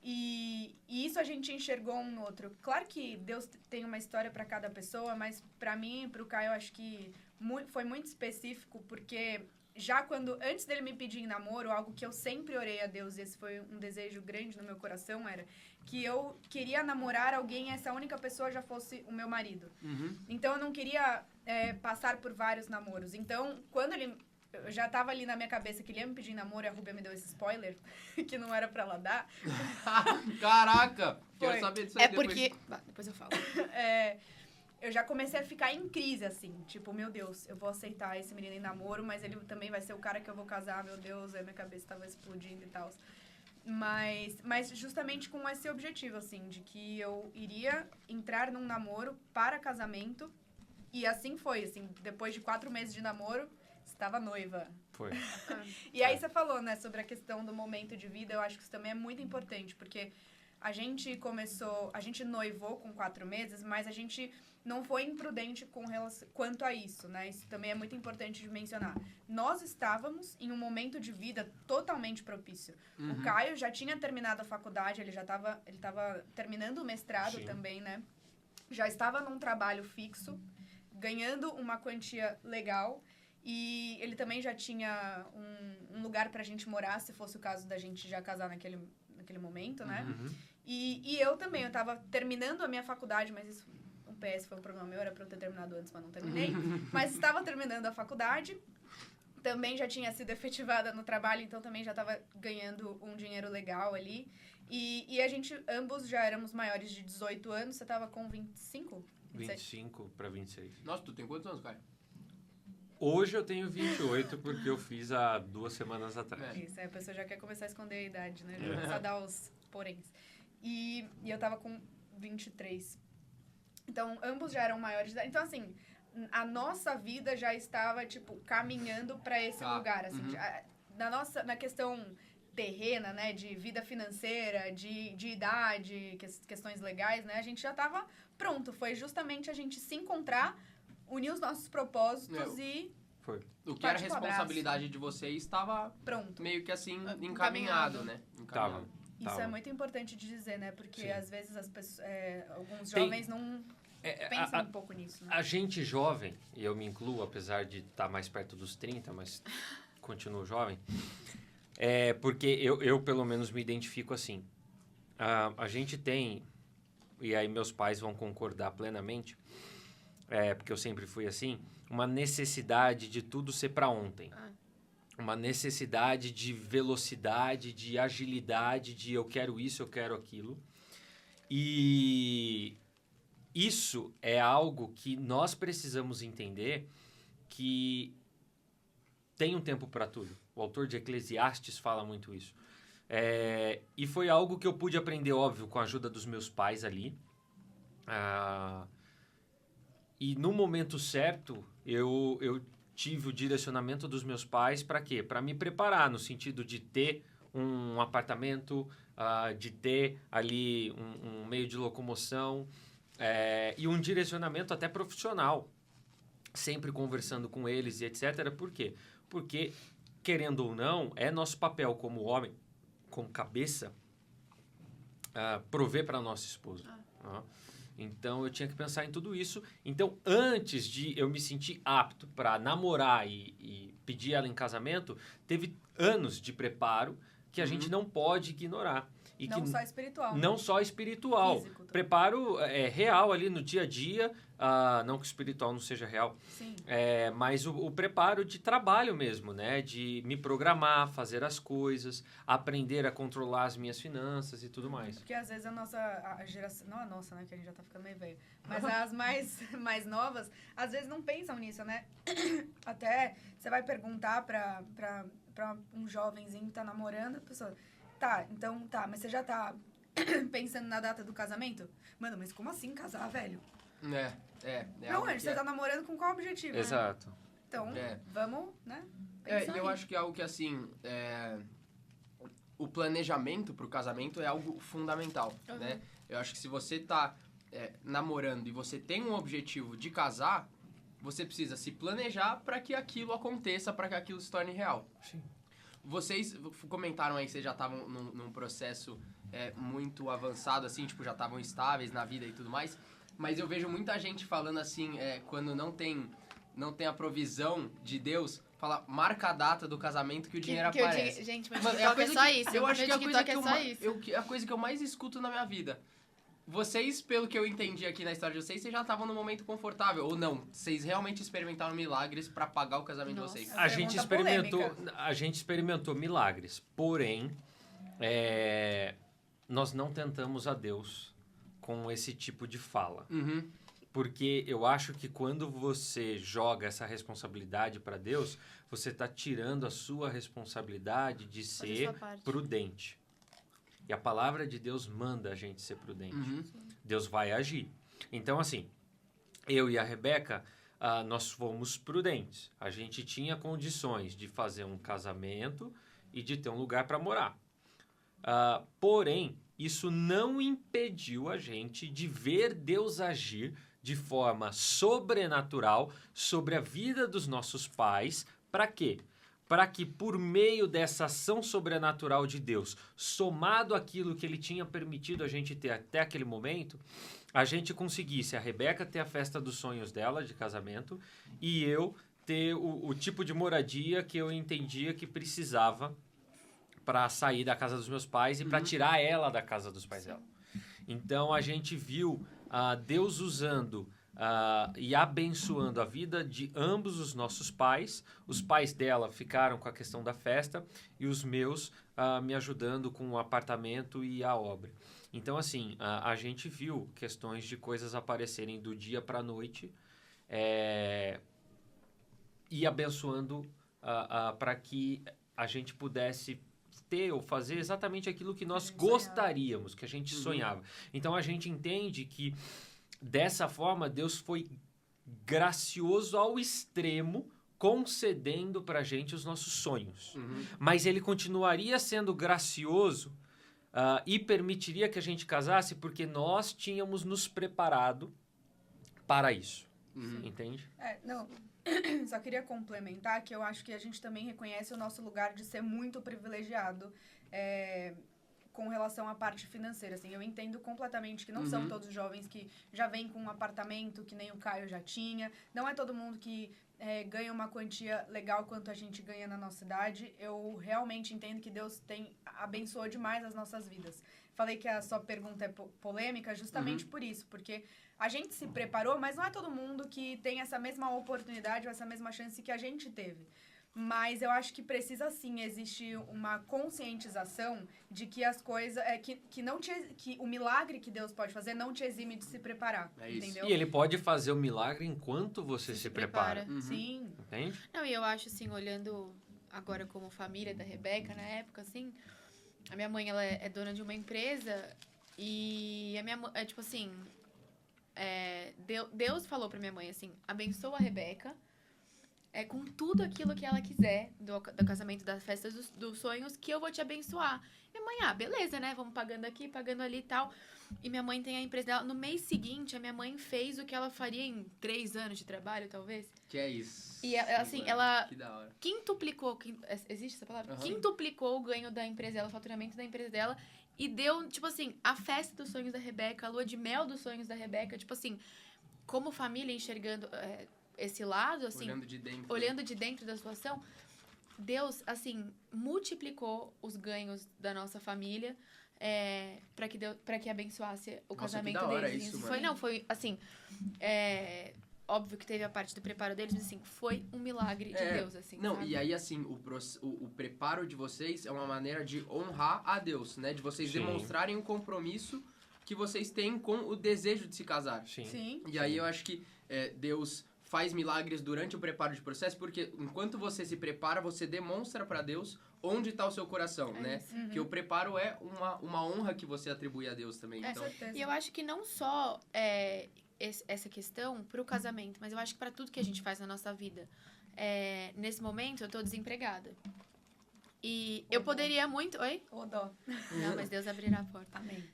E isso a gente enxergou um no outro. Claro que Deus tem uma história para cada pessoa, mas para mim e pro Caio, eu acho que foi muito específico, porque já antes dele me pedir em namoro, algo que eu sempre orei a Deus, e esse foi um desejo grande no meu coração, era que eu queria namorar alguém e essa única pessoa já fosse o meu marido. Então, eu não queria passar por vários namoros. Então, quando eu já tava ali na minha cabeça que ele ia me pedir em namoro, e a Rubia me deu esse spoiler, que não era pra ela dar. Caraca! Foi. Quero saber disso aí depois. Depois eu falo. Eu já comecei a ficar em crise, assim. Tipo, meu Deus, eu vou aceitar esse menino em namoro, mas ele também vai ser o cara que eu vou casar, meu Deus. Aí minha cabeça tava explodindo e tal. Mas justamente com esse objetivo, assim, de que eu iria entrar num namoro para casamento. E assim foi, assim, depois de 4 meses de namoro, estava noiva. Foi. E aí você falou, né, sobre a questão do momento de vida, eu acho que isso também é muito importante, porque a gente noivou com 4 meses, mas a gente não foi imprudente quanto a isso, né? Isso também é muito importante de mencionar. Nós estávamos em um momento de vida totalmente propício. O Caio já tinha terminado a faculdade, ele estava terminando o mestrado também, né? Já estava num trabalho fixo, ganhando uma quantia legal. E ele também já tinha um lugar pra gente morar, se fosse o caso da gente já casar naquele momento, né? E eu também, eu tava terminando a minha faculdade, mas isso, um PS foi um problema meu, era pra eu ter terminado antes, mas não terminei. Mas estava terminando a faculdade, também já tinha sido efetivada no trabalho, então também já tava ganhando um dinheiro legal ali. E a gente, ambos já éramos maiores de 18 anos, você tava com 25? 25 para 26. Nossa, tu tem quantos anos, Caio? Hoje eu tenho 28, porque eu fiz há 2 semanas atrás. Isso, a pessoa já quer começar a esconder a idade, né? Já começar a dar os poréns. E eu tava com 23. Então, ambos já eram maiores de idade. Então, assim, a nossa vida já estava, tipo, caminhando para esse lugar, assim. Na questão terrena, né, de vida financeira, de idade, questões legais, né, a gente já estava pronto. Foi justamente a gente se encontrar, unir os nossos propósitos e... Foi. O que era responsabilidade de vocês estava pronto, meio que assim, encaminhado, né? Tava. Isso é muito importante de dizer, né? Porque Sim. às vezes as pessoas, alguns jovens não pensam um pouco nisso. Né? A gente jovem, e eu me incluo, apesar de estar mais perto dos 30, mas continuo jovem, porque eu pelo menos me identifico assim. A gente tem, e aí meus pais vão concordar plenamente, porque eu sempre fui assim, uma necessidade de tudo ser para ontem. Uma necessidade de velocidade, de agilidade, de eu quero isso, eu quero aquilo. E isso é algo que nós precisamos entender que tem um tempo para tudo. O autor de Eclesiastes fala muito isso. E foi algo que eu pude aprender, óbvio, com a ajuda dos meus pais ali. E no momento certo, eu tive o direcionamento dos meus pais para quê? Para me preparar, no sentido de ter um apartamento, de ter ali um meio de locomoção e um direcionamento até profissional. Sempre conversando com eles e etc. Por quê? Porque, querendo ou não, é nosso papel como homem, como cabeça, prover para nossa esposa. Então, eu tinha que pensar em tudo isso. Então, antes de eu me sentir apto para namorar e pedir ela em casamento, teve anos de preparo que a gente não pode ignorar. E não só espiritual. Não só espiritual. Físico, preparo real ali no dia a dia. Não que o espiritual não seja real. Sim. Mas o preparo de trabalho mesmo, né? De me programar, fazer as coisas, aprender a controlar as minhas finanças e tudo mais. Porque às vezes a geração... Não a nossa, né? Que a gente já tá ficando meio velho. Mas as mais novas, às vezes não pensam nisso, né? Até você vai perguntar pra um jovenzinho que tá namorando, a pessoa... mas você já tá pensando na data do casamento? Mano, mas como assim casar, velho? Não, você tá namorando com qual objetivo? Exato. Né? Então, vamos, né? Eu acho que é algo que, assim, o planejamento pro casamento é algo fundamental, né? Eu acho que se você tá namorando e você tem um objetivo de casar, você precisa se planejar para que aquilo aconteça, para que aquilo se torne real. Sim. Vocês comentaram aí que vocês já estavam num processo muito avançado, assim, tipo, já estavam estáveis na vida e tudo mais. Mas eu vejo muita gente falando assim, quando não tem a provisão de Deus, fala, marca a data do casamento que o dinheiro aparece. Gente, mas TikTok é só isso. Eu acho que a coisa que eu mais escuto na minha vida. Vocês, pelo que eu entendi aqui na história de vocês já estavam num momento confortável. Ou não? Vocês realmente experimentaram milagres pra pagar o casamento de vocês? A gente experimentou milagres. Porém, nós não tentamos a Deus com esse tipo de fala. Porque eu acho que quando você joga essa responsabilidade para Deus, você está tirando a sua responsabilidade de ser prudente. E a palavra de Deus manda a gente ser prudente. Deus vai agir. Então, assim, eu e a Rebeca, nós fomos prudentes. A gente tinha condições de fazer um casamento e de ter um lugar para morar. Porém, isso não impediu a gente de ver Deus agir de forma sobrenatural sobre a vida dos nossos pais. Para quê? Para que por meio dessa ação sobrenatural de Deus, somado àquilo que Ele tinha permitido a gente ter até aquele momento, a gente conseguisse, a Rebeca ter a festa dos sonhos dela, de casamento, e eu ter o tipo de moradia que eu entendia que precisava para sair da casa dos meus pais e para tirar ela da casa dos pais dela. Então, a gente viu Deus usando e abençoando a vida de ambos os nossos pais. Os pais dela ficaram com a questão da festa e os meus me ajudando com o apartamento e a obra. Então, assim, a gente viu questões de coisas aparecerem do dia para a noite e abençoando para que a gente pudesse ter ou fazer exatamente aquilo que nós gostaríamos, que a gente sonhava. Então, a gente entende que dessa forma, Deus foi gracioso ao extremo, concedendo pra gente os nossos sonhos. Uhum. Mas ele continuaria sendo gracioso e permitiria que a gente casasse porque nós tínhamos nos preparado para isso. Uhum. Entende? Não, só queria complementar que eu acho que a gente também reconhece o nosso lugar de ser muito privilegiado com relação à parte financeira. Assim, eu entendo completamente que não são todos os jovens que já vêm com um apartamento, que nem o Caio já tinha. Não é todo mundo que ganha uma quantia legal quanto a gente ganha na nossa idade. Eu realmente entendo que Deus abençoou demais as nossas vidas. Falei que a sua pergunta é polêmica justamente por isso, porque a gente se preparou, mas não é todo mundo que tem essa mesma oportunidade ou essa mesma chance que a gente teve. Mas eu acho que precisa sim existir uma conscientização de que as coisas que o milagre que Deus pode fazer não te exime de se preparar, entendeu? E ele pode fazer o milagre enquanto você se prepara. Uhum. Sim. Entende? Não, e eu acho, assim, olhando agora como família da Rebeca, na época, assim, a minha mãe, ela é dona de uma empresa e a minha mãe, tipo assim, Deus falou pra minha mãe, assim, abençoa a Rebeca com tudo aquilo que ela quiser do casamento, das festas, dos sonhos, que eu vou te abençoar. Minha mãe, beleza, né? Vamos pagando aqui, pagando ali e tal. E minha mãe tem a empresa dela. No mês seguinte, a minha mãe fez o que ela faria em 3 anos de trabalho, talvez. Que é isso. E assim, ela Que da hora. quintuplicou, existe essa palavra? Uhum. Quintuplicou o ganho da empresa dela, o faturamento da empresa dela. E deu, tipo assim, a festa dos sonhos da Rebeca, a lua de mel dos sonhos da Rebeca. Tipo assim, como família enxergando esse lado, assim, olhando de dentro da situação, Deus, assim, multiplicou os ganhos da nossa família para que abençoasse o casamento que da hora deles. isso, Foi assim, óbvio que teve a parte do preparo deles, mas assim, foi um milagre de Deus, assim. Não, sabe? e aí, assim, o preparo de vocês é uma maneira de honrar a Deus, né? De vocês demonstrarem o compromisso que vocês têm com o desejo de se casar. Sim. E aí eu acho que Deus faz milagres durante o preparo de processo, porque enquanto você se prepara, você demonstra para Deus onde está o seu coração, né? Isso. Que o preparo é uma honra que você atribui a Deus também. Com Então, certeza. E eu acho que não só essa questão pro casamento, mas eu acho que para tudo que a gente faz na nossa vida. Nesse momento, eu tô desempregada. E eu poderia muito... Oi? Ô, dó. Não, mas Deus abrirá a porta. Amém.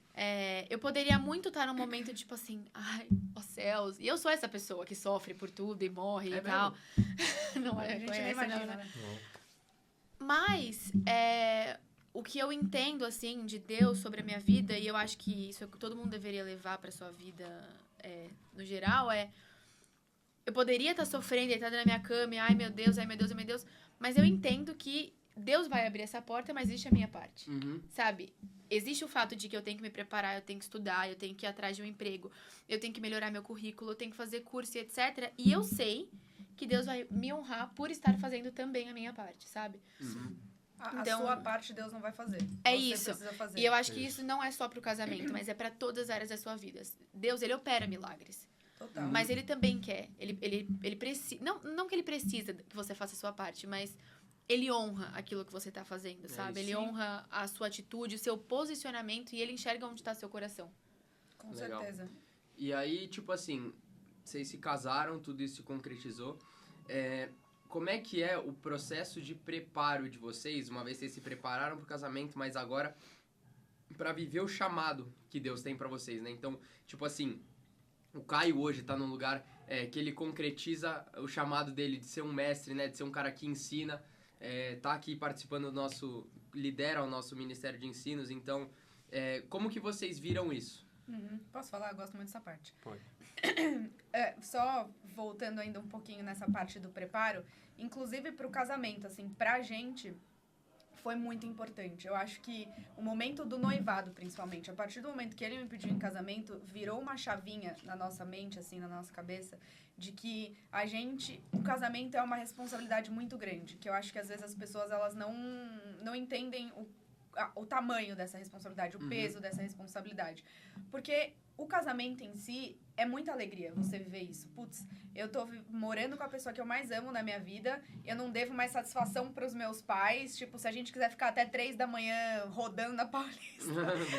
Eu poderia muito estar num momento, tipo assim, ai, ó céus. E eu sou essa pessoa que sofre por tudo e morre e tal. Não A gente nem conhece, imagina, não, né? Mas, o que eu entendo, assim, de Deus sobre a minha vida, e eu acho que isso é o que todo mundo deveria levar pra sua vida, no geral, eu poderia estar sofrendo, deitada na minha cama, e ai meu Deus, ai meu Deus, ai meu Deus, mas eu entendo que Deus vai abrir essa porta, mas existe a minha parte, sabe? Existe o fato de que eu tenho que me preparar, eu tenho que estudar, eu tenho que ir atrás de um emprego, eu tenho que melhorar meu currículo, eu tenho que fazer curso e etc. E eu sei que Deus vai me honrar por estar fazendo também a minha parte, sabe? A Então, sua parte Deus não vai fazer. É Você isso. precisa fazer. E eu acho que isso não é só pro casamento, mas é pra todas as áreas da sua vida. Deus, ele opera milagres. Total. Mas ele também quer. Ele precisa... Não que ele precisa que você faça a sua parte, mas ele honra aquilo que você tá fazendo, sabe? Ele honra a sua atitude, o seu posicionamento, e ele enxerga onde tá seu coração. Com Legal. certeza. E aí, tipo assim, vocês se casaram, tudo isso se concretizou. Como é que é o processo de preparo de vocês, uma vez vocês se prepararam pro casamento, mas agora pra viver o chamado que Deus tem pra vocês, né? Então, tipo assim, o Caio hoje tá num lugar que ele concretiza o chamado dele de ser um mestre, né? De ser um cara que ensina, tá aqui participando do nosso... lidera o nosso Ministério de Ensinos. Então, como que vocês viram isso? Posso falar? Eu gosto muito dessa parte. Pode. Só voltando ainda um pouquinho nessa parte do preparo, inclusive pro casamento, assim, pra gente foi muito importante. Eu acho que o momento do noivado, principalmente, a partir do momento que ele me pediu em casamento, virou uma chavinha na nossa mente, assim, na nossa cabeça, de que o casamento é uma responsabilidade muito grande, que eu acho que às vezes as pessoas, elas não entendem o tamanho dessa responsabilidade, o peso dessa responsabilidade. Porque o casamento em si é muita alegria você viver isso. Putz, eu tô morando com a pessoa que eu mais amo na minha vida, eu não devo mais satisfação pros meus pais. Tipo, se a gente quiser ficar até 3 da manhã rodando na Paulista,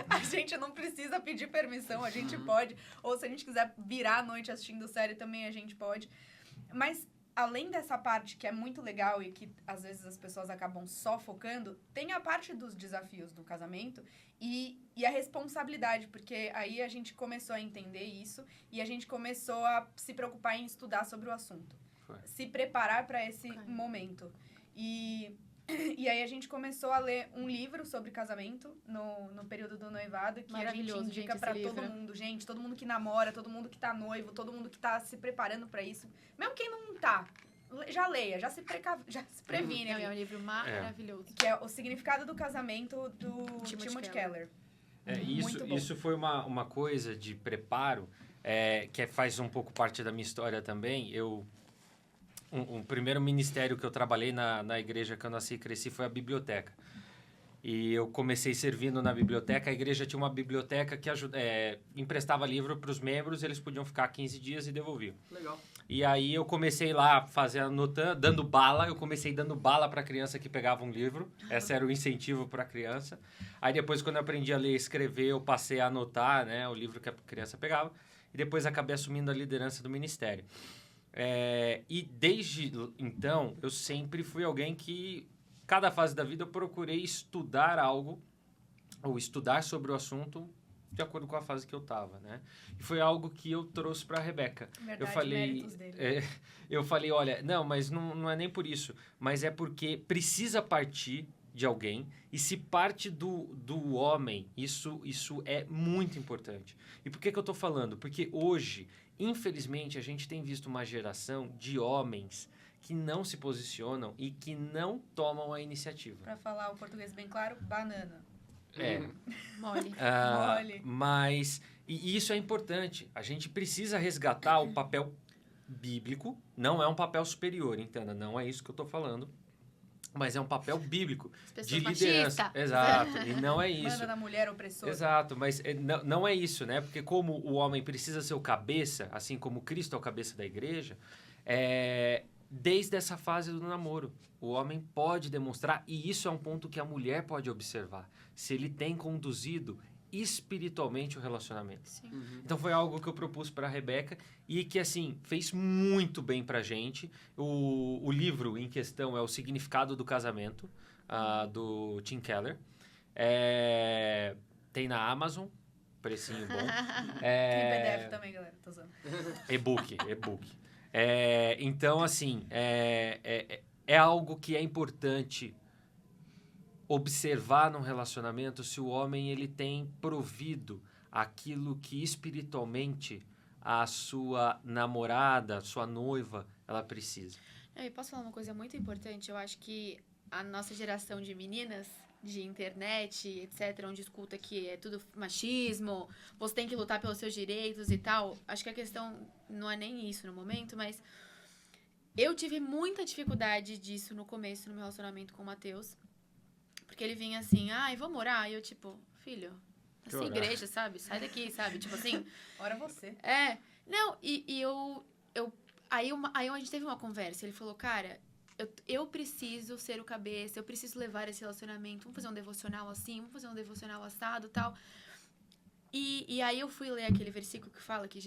a gente não precisa pedir permissão, a gente pode. Ou se a gente quiser virar a noite assistindo série também, a gente pode. Mas além dessa parte que é muito legal e que às vezes as pessoas acabam só focando, tem a parte dos desafios do casamento e a responsabilidade, porque aí a gente começou a entender isso e a gente começou a se preocupar em estudar sobre o assunto. Se preparar para esse momento. E aí a gente começou a ler um livro sobre casamento no período do noivado, que a gente indica para todo mundo. Gente, todo mundo que namora, todo mundo que tá noivo, todo mundo que tá se preparando para isso. Mesmo quem não tá, já leia, já se previne. É um livro maravilhoso. Que é O Significado do Casamento, do Timothy Keller. Isso foi uma coisa de preparo, que faz um pouco parte da minha história também. O primeiro ministério que eu trabalhei na igreja que eu nasci e cresci foi a biblioteca. E eu comecei servindo na biblioteca. A igreja tinha uma biblioteca que emprestava livro para os membros, eles podiam ficar 15 dias e devolviam. Legal. E aí eu comecei lá dando bala. Eu comecei dando bala para a criança que pegava um livro. Esse era o incentivo para a criança. Aí depois, quando eu aprendi a ler e escrever, eu passei a anotar, né, o livro que a criança pegava. E depois acabei assumindo a liderança do ministério. E desde então, eu sempre fui alguém que, cada fase da vida, eu procurei estudar algo, ou estudar sobre o assunto, de acordo com a fase que eu estava, né? E foi algo que eu trouxe para a Rebeca. Eu falei, olha, não, mas não é nem por isso, mas é porque precisa partir de alguém, e se parte do homem, isso é muito importante. E por que eu estou falando? Porque hoje, infelizmente, a gente tem visto uma geração de homens que não se posicionam e que não tomam a iniciativa. Para falar o português bem claro, banana. Mole. Mole. Mas, e isso é importante, a gente precisa resgatar o papel bíblico, não é um papel superior, entenda, não é isso que eu estou falando, mas é um papel bíblico de liderança. Exato, e não é isso. Manda da mulher opressora. Exato, mas não é isso, né? Porque como o homem precisa ser o cabeça, assim como Cristo é o cabeça da igreja, desde essa fase do namoro, o homem pode demonstrar, e isso é um ponto que a mulher pode observar, se ele tem conduzido espiritualmente o relacionamento. Então foi algo que eu propus para a Rebeca e que, assim, fez muito bem pra gente. O livro em questão é O Significado do Casamento, do Tim Keller. Tem na Amazon, precinho bom. Tem PDF também, galera, tô usando. E-book. Então, assim, é algo que é importante observar num relacionamento se o homem ele tem provido aquilo que espiritualmente a sua namorada, a sua noiva, ela precisa. E posso falar uma coisa muito importante? Eu acho que a nossa geração de meninas de internet, etc., onde escuta que é tudo machismo, você tem que lutar pelos seus direitos e tal, acho que a questão não é nem isso no momento, mas eu tive muita dificuldade disso no começo, no meu relacionamento com o Matheus. Porque ele vinha assim, vou morar. E eu, tipo, filho, essa igreja, sabe? Sai daqui, sabe? Tipo assim... Ora você. Não, aí a gente teve uma conversa. Ele falou, cara, eu preciso ser o cabeça, eu preciso levar esse relacionamento. Vamos fazer um devocional assim, vamos fazer um devocional assado e tal. E aí eu fui ler aquele versículo que fala que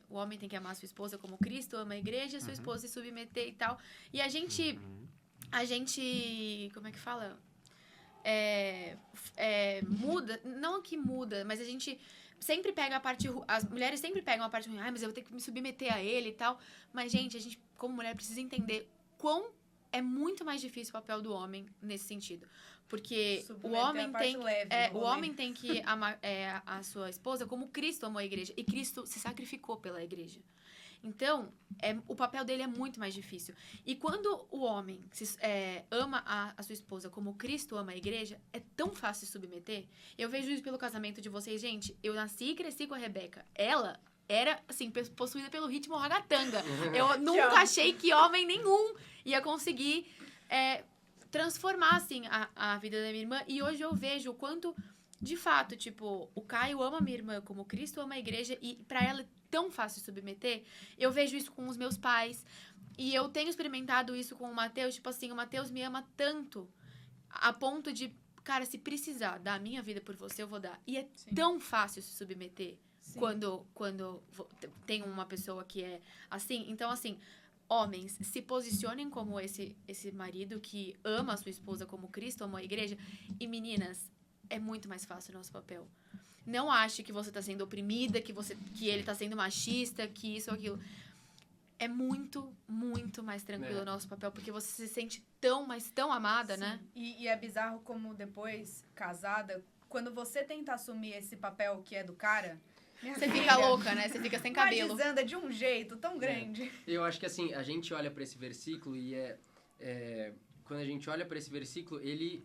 o homem tem que amar a sua esposa como Cristo ama a igreja, a sua esposa se submeter e tal. E a gente, como é que fala? Muda, não que muda, mas a gente sempre pega a parte, as mulheres sempre pegam a parte ruim, mas eu vou ter que me submeter a ele e tal. Mas, gente, a gente, como mulher, precisa entender quão é muito mais difícil o papel do homem nesse sentido. Porque o homem tem que amar a sua esposa como Cristo amou a igreja. E Cristo se sacrificou pela igreja. Então, o papel dele é muito mais difícil. E quando o homem ama a sua esposa como Cristo ama a igreja, é tão fácil se submeter. Eu vejo isso pelo casamento de vocês. Gente, eu nasci e cresci com a Rebeca. Ela era, assim, possuída pelo ritmo ragatanga. Eu nunca achei que homem nenhum ia conseguir transformar, assim, a vida da minha irmã. E hoje eu vejo o quanto, de fato, tipo, o Caio ama a minha irmã como Cristo ama a igreja. E pra ela é tão fácil submeter. Eu vejo isso com os meus pais. E eu tenho experimentado isso com o Matheus. Tipo assim, o Matheus me ama tanto a ponto de, cara, se precisar dar a minha vida por você, eu vou dar. E é tão fácil se submeter quando tem uma pessoa que é assim. Então, assim, homens, se posicionem como esse marido que ama a sua esposa como Cristo amou a igreja. E meninas, é muito mais fácil o nosso papel. Não ache que você tá sendo oprimida, que ele tá sendo machista, que isso ou aquilo. É muito, muito mais tranquilo o nosso papel, porque você se sente tão, mas tão amada, né? E é bizarro como depois, casada, quando você tenta assumir esse papel que é do cara... Você fica louca, né? Você fica sem cabelo. Mas anda de um jeito tão grande. Eu acho que assim, a gente olha pra esse versículo e quando a gente olha pra esse versículo, ele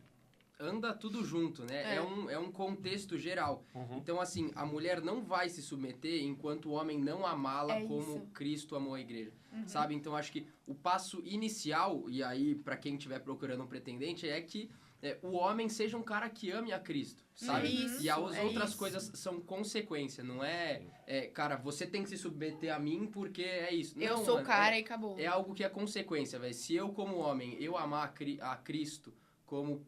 anda tudo junto, né? É um contexto geral. Então, assim, a mulher não vai se submeter enquanto o homem não amá-la como Cristo amou a igreja, sabe? Então, acho que o passo inicial, e aí, pra quem estiver procurando um pretendente, é que o homem seja um cara que ame a Cristo, sabe? E as outras coisas são consequência, não cara, você tem que se submeter a mim porque é isso. Eu sou o cara e acabou. É algo que é consequência, velho. Se eu, como homem, eu amar a Cristo como...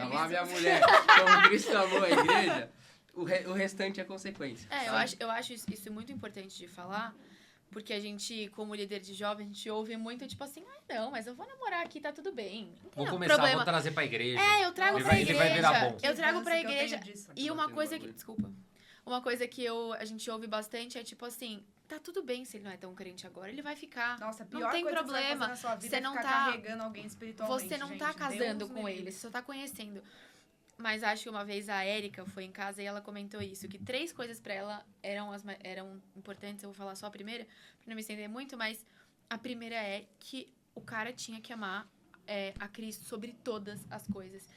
amar minha mulher como Cristo amou a igreja, o restante é consequência. Eu acho isso muito importante de falar, porque a gente, como líder de jovem, a gente ouve muito, tipo assim, não, mas eu vou namorar aqui, tá tudo bem. Vou começar, vou trazer pra igreja. Eu trago pra igreja. Ele vai virar bom. Eu trago pra igreja. E uma coisa que... Desculpa. Uma coisa que a gente ouve bastante é, tipo assim, tá tudo bem se ele não é tão crente agora, ele vai ficar. Nossa, a pior não tem coisa problema. Que você, na sua vida você é não ficar tá carregando alguém espiritualmente. Você não gente, tá casando Deus com ele, você só tá conhecendo. Mas acho que uma vez a Érica foi em casa e ela comentou isso, que 3 coisas pra ela eram importantes. Eu vou falar só a primeira, pra não me estender muito, mas a primeira é que o cara tinha que amar a Cristo sobre todas as coisas.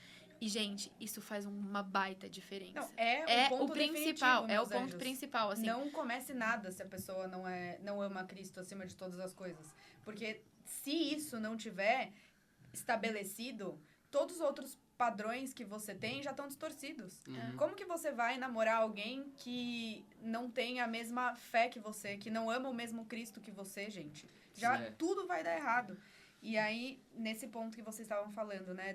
E, gente, isso faz uma baita diferença. Não, é o ponto principal. É o ponto anjos. Principal, assim. Não comece nada se a pessoa não ama Cristo acima de todas as coisas. Porque se isso não tiver estabelecido, todos os outros padrões que você tem já estão distorcidos. Como que você vai namorar alguém que não tem a mesma fé que você, que não ama o mesmo Cristo que você, gente? Tudo vai dar errado. E aí, nesse ponto que vocês estavam falando, né,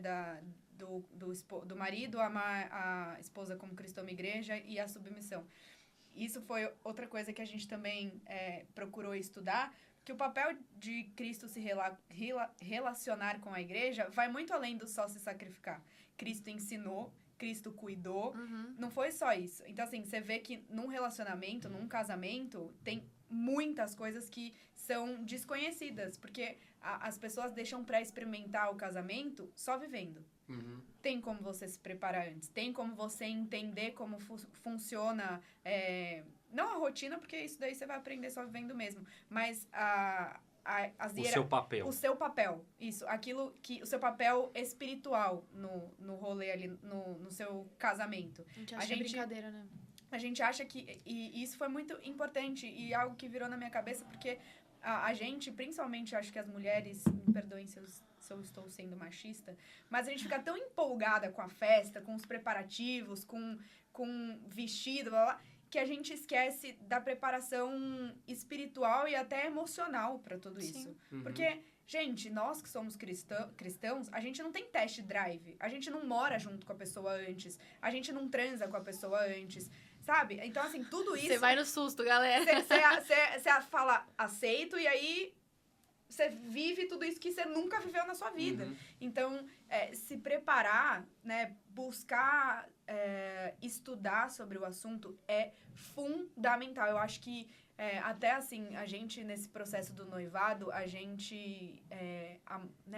do marido amar a esposa como Cristo ama a igreja e a submissão. Isso foi outra coisa que a gente também procurou estudar, que o papel de Cristo se relacionar com a igreja vai muito além do só se sacrificar. Cristo ensinou, Cristo cuidou, não foi só isso. Então, assim, você vê que num relacionamento, num casamento, tem muitas coisas que são desconhecidas, porque as pessoas deixam pra experimentar o casamento só vivendo. Tem como você se preparar antes, tem como você entender como funciona, não a rotina, porque isso daí você vai aprender só vivendo mesmo, mas o seu papel, isso, aquilo que o seu papel espiritual no rolê ali, no seu casamento. A gente brincadeira, né? A gente acha que, e isso foi muito importante e algo que virou na minha cabeça, porque a gente, principalmente, acho que as mulheres, me perdoem se eu estou sendo machista, mas a gente fica tão empolgada com a festa, com os preparativos, com vestido, blá, blá, que a gente esquece da preparação espiritual e até emocional para tudo isso. Porque, gente, nós que somos cristãos, a gente não tem test drive, a gente não mora junto com a pessoa antes, a gente não transa com a pessoa antes, sabe? Então, assim, tudo isso... Você vai no susto, galera. Você fala aceito e aí você vive tudo isso que você nunca viveu na sua vida. Então, se preparar, né, buscar estudar sobre o assunto é fundamental. Eu acho que até assim, a gente nesse processo do noivado, a gente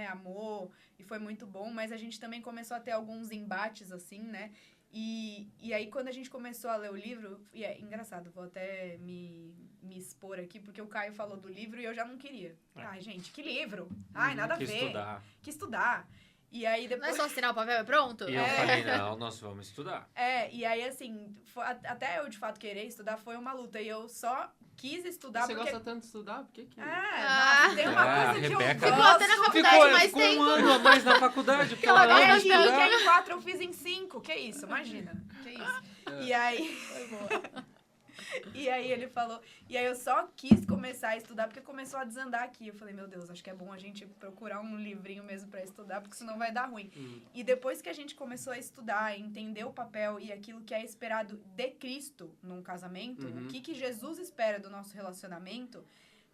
amou e foi muito bom, mas a gente também começou a ter alguns embates assim, né? E aí, quando a gente começou a ler o livro... E é engraçado, vou até me expor aqui, porque o Caio falou do livro e eu já não queria. Ai, gente, que livro? Ai, nada a ver. Que estudar. E aí, depois... Não é só assinar o papel e pronto? E eu falei, não, nós vamos estudar. E aí, assim, até eu, de fato, querer estudar foi uma luta. E eu só quis estudar Você porque... gosta tanto de estudar? Por que que... nossa, tem uma Ah, coisa que eu Rebeca- Ficou até na gosto. faculdade mais ficou tempo. um ano a mais na faculdade, porque Ela ela gosta ama tanto. estudar. Que em 4 eu fiz em 5. Que isso, imagina. Que isso. E aí... Foi boa. E aí ele falou... E aí eu só quis começar a estudar porque começou a desandar aqui. Eu falei, meu Deus, acho que é bom a gente procurar um livrinho mesmo pra estudar, porque senão vai dar ruim. E depois que a gente começou a estudar, entender o papel e aquilo que é esperado de Cristo num casamento, o que Jesus espera do nosso relacionamento,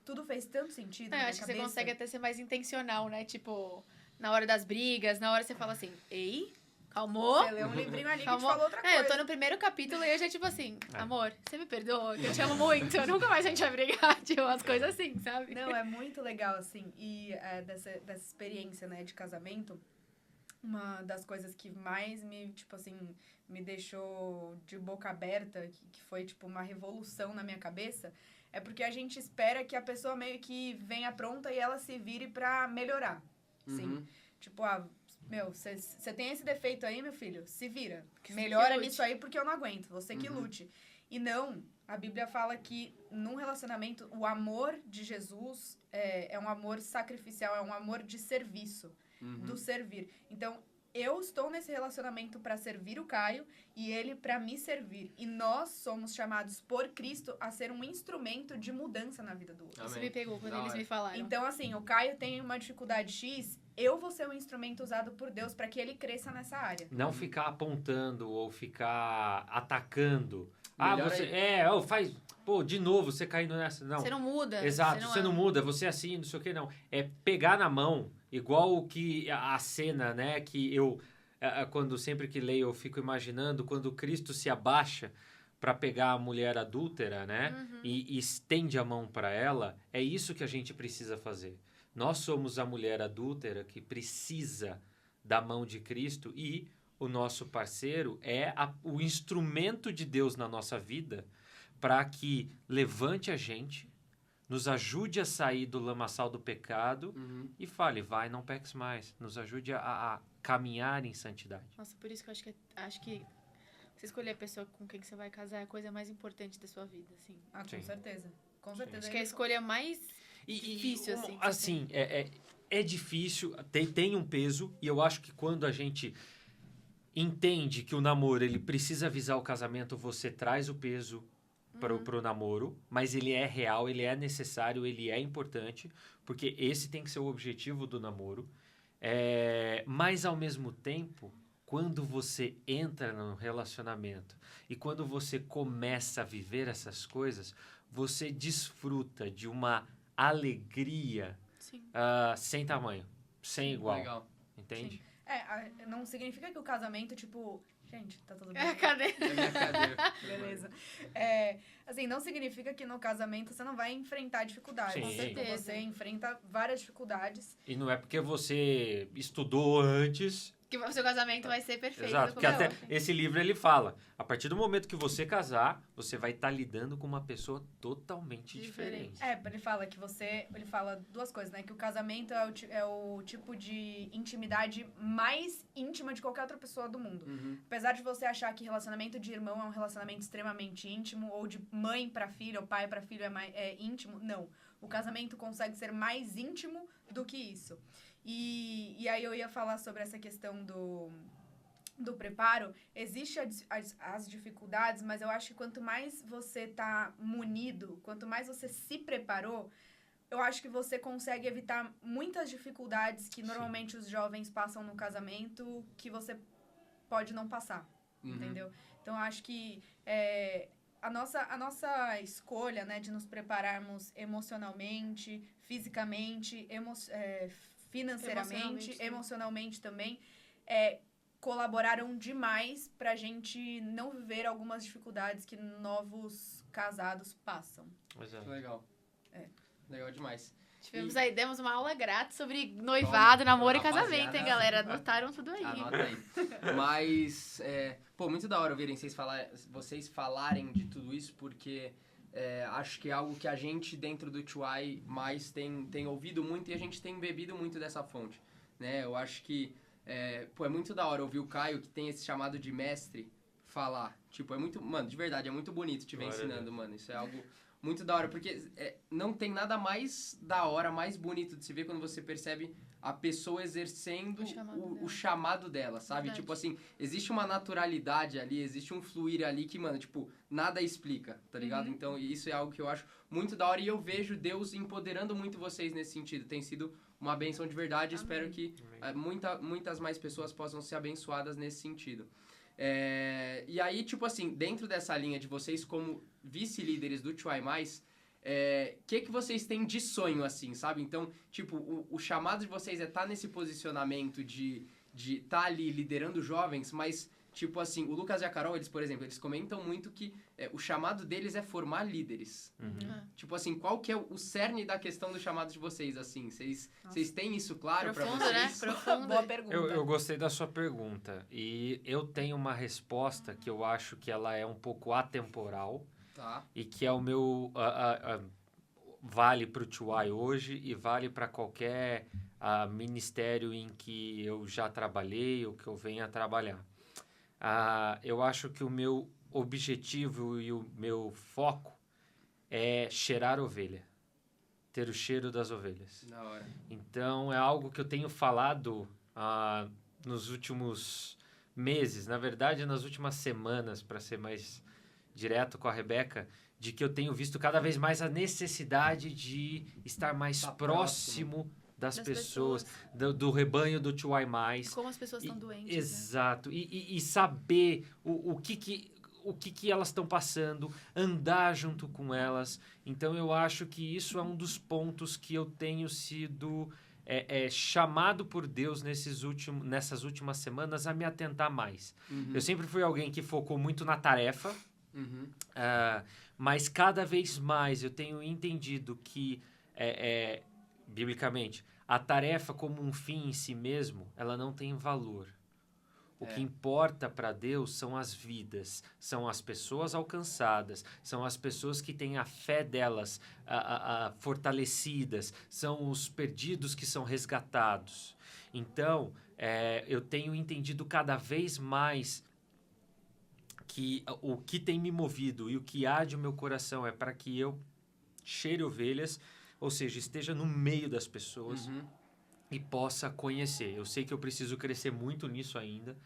tudo fez tanto sentido na Eu minha acho que cabeça. você consegue até ser mais intencional, né? Tipo, na hora das brigas, na hora você fala assim, ei, calmou. Você lê um livrinho ali que te Calmou. falou outra coisa. Eu tô no primeiro capítulo e eu já, tipo assim, amor, você me perdoa, que eu te amo muito, nunca mais a gente vai brigar, tipo, umas coisas assim, sabe? Não, é muito legal, assim. E dessa experiência, né, de casamento, uma das coisas que mais me, tipo assim, me deixou de boca aberta, que foi, tipo, uma revolução na minha cabeça, é porque a gente espera que a pessoa meio que venha pronta e ela se vire pra melhorar, sim. Tipo, meu, você tem esse defeito aí, meu filho? Se vira. Melhora lute. nisso aí porque eu não aguento. Você que lute. E não, a Bíblia fala que num relacionamento, o amor de Jesus é um amor sacrificial, é um amor de serviço, do servir. Então, eu estou nesse relacionamento para servir o Caio e ele para me servir. E nós somos chamados por Cristo a ser um instrumento de mudança na vida do outro. Isso me pegou quando eles me falaram. Então, assim, o Caio tem uma dificuldade X, eu vou ser um instrumento usado por Deus para que ele cresça nessa área. Não ficar apontando ou ficar atacando. Melhor Faz... Pô, de novo, você caindo nessa. Não. Você não muda. Exato, você não muda, você é assim, não sei o que, não. É pegar na mão, igual o que a cena, né, que eu, quando sempre que leio, eu fico imaginando, quando Cristo se abaixa para pegar a mulher adúltera, né, e estende a mão para ela, é isso que a gente precisa fazer. Nós somos a mulher adúltera que precisa da mão de Cristo e o nosso parceiro é o instrumento de Deus na nossa vida para que levante a gente, nos ajude a sair do lamaçal do pecado e fale, vai, não peques mais. Nos ajude a caminhar em santidade. Nossa, por isso que eu acho que você escolher a pessoa com quem você vai casar é a coisa mais importante da sua vida, assim. Ah, com Sim. certeza. Com certeza. Acho que é a escolha mais difícil, assim. Assim, é difícil, tem um peso, e eu acho que quando a gente entende que o namoro ele precisa visar o casamento, você traz o peso pro namoro, mas ele é real, ele é necessário, ele é importante, porque esse tem que ser o objetivo do namoro. Mas, ao mesmo tempo, quando você entra no relacionamento e quando você começa a viver essas coisas, você desfruta de uma alegria sem tamanho, sem igual. Legal. Entende? Não significa que o casamento, tipo... Gente, tá tudo bem? Cadê? É minha cadeira. Beleza. Assim, não significa que no casamento você não vai enfrentar dificuldades. Sim. Com certeza. Você enfrenta várias dificuldades. E não é porque você estudou antes... Que o seu casamento vai ser perfeito. Exato, porque como é até esse livro ele fala, a partir do momento que você casar, você vai estar lidando com uma pessoa totalmente diferente. Ele fala que ele fala duas coisas, né? Que o casamento é o tipo de intimidade mais íntima de qualquer outra pessoa do mundo. Apesar de você achar que relacionamento de irmão é um relacionamento extremamente íntimo, ou de mãe para filho, ou pai para filho é íntimo, não. O casamento consegue ser mais íntimo do que isso. E aí eu ia falar sobre essa questão do preparo. Existem as dificuldades, mas eu acho que quanto mais você tá munido, quanto mais você se preparou, eu acho que você consegue evitar muitas dificuldades que normalmente os jovens passam no casamento, que você pode não passar, entendeu? Então, eu acho que a nossa escolha, né, de nos prepararmos emocionalmente, fisicamente, financeiramente, emocionalmente também, colaboraram demais pra gente não viver algumas dificuldades que novos casados passam. Legal. Legal demais. Demos uma aula grátis sobre noivado, namoro e casamento, hein, galera? Anotaram tudo aí. Anota aí. Mas, muito da hora ouvirem vocês falarem de tudo isso, porque acho que é algo que a gente, dentro do Tuai, mais tem ouvido muito e a gente tem bebido muito dessa fonte, né? Eu acho que é muito da hora ouvir o Caio, que tem esse chamado de mestre, falar. Tipo, é muito... Mano, de verdade, é muito bonito te ver Glória a ensinando, Deus. mano. Isso é algo muito da hora, porque não tem nada mais da hora, mais bonito de se ver quando você percebe a pessoa exercendo o chamado dela, sabe? Verdade. Tipo assim, existe uma naturalidade ali, existe um fluir ali que, mano, tipo, nada explica, tá ligado? Então, isso é algo que eu acho muito da hora e eu vejo Deus empoderando muito vocês nesse sentido. Tem sido uma bênção de verdade. Amém. Espero que muitas mais pessoas possam ser abençoadas nesse sentido. E aí, tipo assim, dentro dessa linha de vocês como vice-líderes do Tchuai Mais, que vocês têm de sonho, assim, sabe? Então, tipo, o chamado de vocês é estar nesse posicionamento de estar ali liderando jovens, mas, tipo assim, o Lucas e a Carol, eles, por exemplo, eles comentam muito que o chamado deles é formar líderes. Tipo assim, qual que é o cerne da questão do chamado de vocês, assim? Vocês têm isso claro pra Profundo, vocês? né? Profundo. Boa pergunta. Eu gostei da sua pergunta. E eu tenho uma resposta que eu acho que ela é um pouco atemporal. Tá. E que é o meu... vale para o Tchuai hoje e vale para qualquer ministério em que eu já trabalhei ou que eu venha a trabalhar. Eu acho que o meu objetivo e o meu foco é cheirar ovelha. Ter o cheiro das ovelhas. Da hora. Então, é algo que eu tenho falado nos últimos meses. Na verdade, nas últimas semanas, para ser mais direto com a Rebeca, de que eu tenho visto cada vez mais a necessidade de estar mais próximo das pessoas. Do rebanho do Tchuai Mais. Como as pessoas estão doentes. Exato. E saber o que elas estão passando, andar junto com elas. Então, eu acho que isso é um dos pontos que eu tenho sido chamado por Deus nessas últimas semanas a me atentar mais. Eu sempre fui alguém que focou muito na tarefa, mas cada vez mais eu tenho entendido que, biblicamente, a tarefa como um fim em si mesmo, ela não tem valor. O que importa para Deus são as vidas, são as pessoas alcançadas, são as pessoas que têm a fé delas fortalecidas, são os perdidos que são resgatados. Então, eu tenho entendido cada vez mais que o que tem me movido e o que há de meu coração é para que eu cheire ovelhas, ou seja, esteja no meio das pessoas e possa conhecer. Eu sei que eu preciso crescer muito nisso ainda,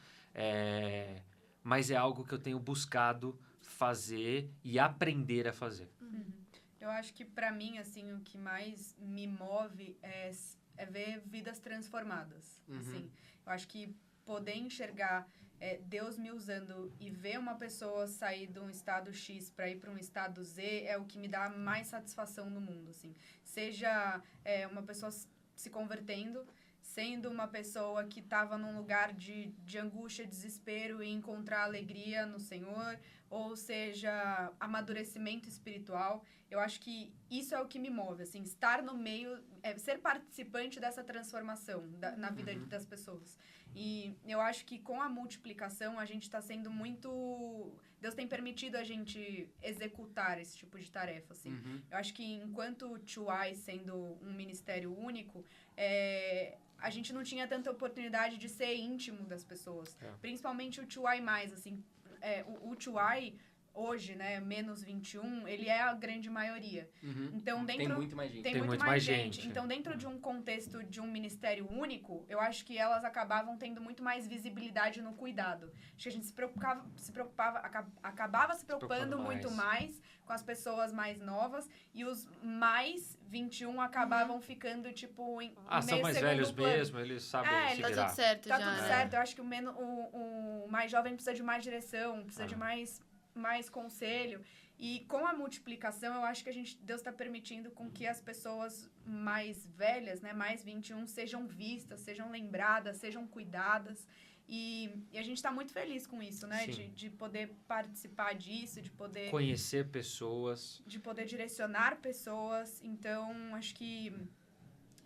mas é algo que eu tenho buscado fazer e aprender a fazer. Eu acho que, para mim, assim, o que mais me move é ver vidas transformadas. Assim, eu acho que poder enxergar Deus me usando e ver uma pessoa sair de um estado X para ir para um estado Z é o que me dá mais satisfação no mundo, assim. Seja uma pessoa se convertendo, sendo uma pessoa que estava num lugar de angústia, desespero e encontrar alegria no Senhor, ou seja, amadurecimento espiritual. Eu acho que isso é o que me move, assim, estar no meio, ser participante dessa transformação na vida das pessoas. E eu acho que com a multiplicação a gente está sendo muito... Deus tem permitido a gente executar esse tipo de tarefa, assim. Eu acho que enquanto o Tchuai sendo um ministério único, a gente não tinha tanta oportunidade de ser íntimo das pessoas. Principalmente o Tchuai Mais, assim. O Tchuai, hoje, né, menos 21, ele é a grande maioria. Então, Tem muito mais gente. Tem muito mais gente. Então, dentro de um contexto de um ministério único, eu acho que elas acabavam tendo muito mais visibilidade no cuidado. Acho que a gente acabava se preocupando muito mais com as pessoas mais novas e os mais 21 acabavam ficando, tipo, em meio são mais segundo velhos plano. mesmo, eles sabem se Tá virar. tudo certo Tá já, tudo né? certo. Eu acho que o mais jovem precisa de mais direção, precisa de mais conselho. E com a multiplicação, eu acho que Deus está permitindo com que as pessoas mais velhas, né, mais 21, sejam vistas, sejam lembradas, sejam cuidadas. E a gente está muito feliz com isso, né? De poder participar disso, de poder... Conhecer pessoas. De poder direcionar pessoas. Então, acho que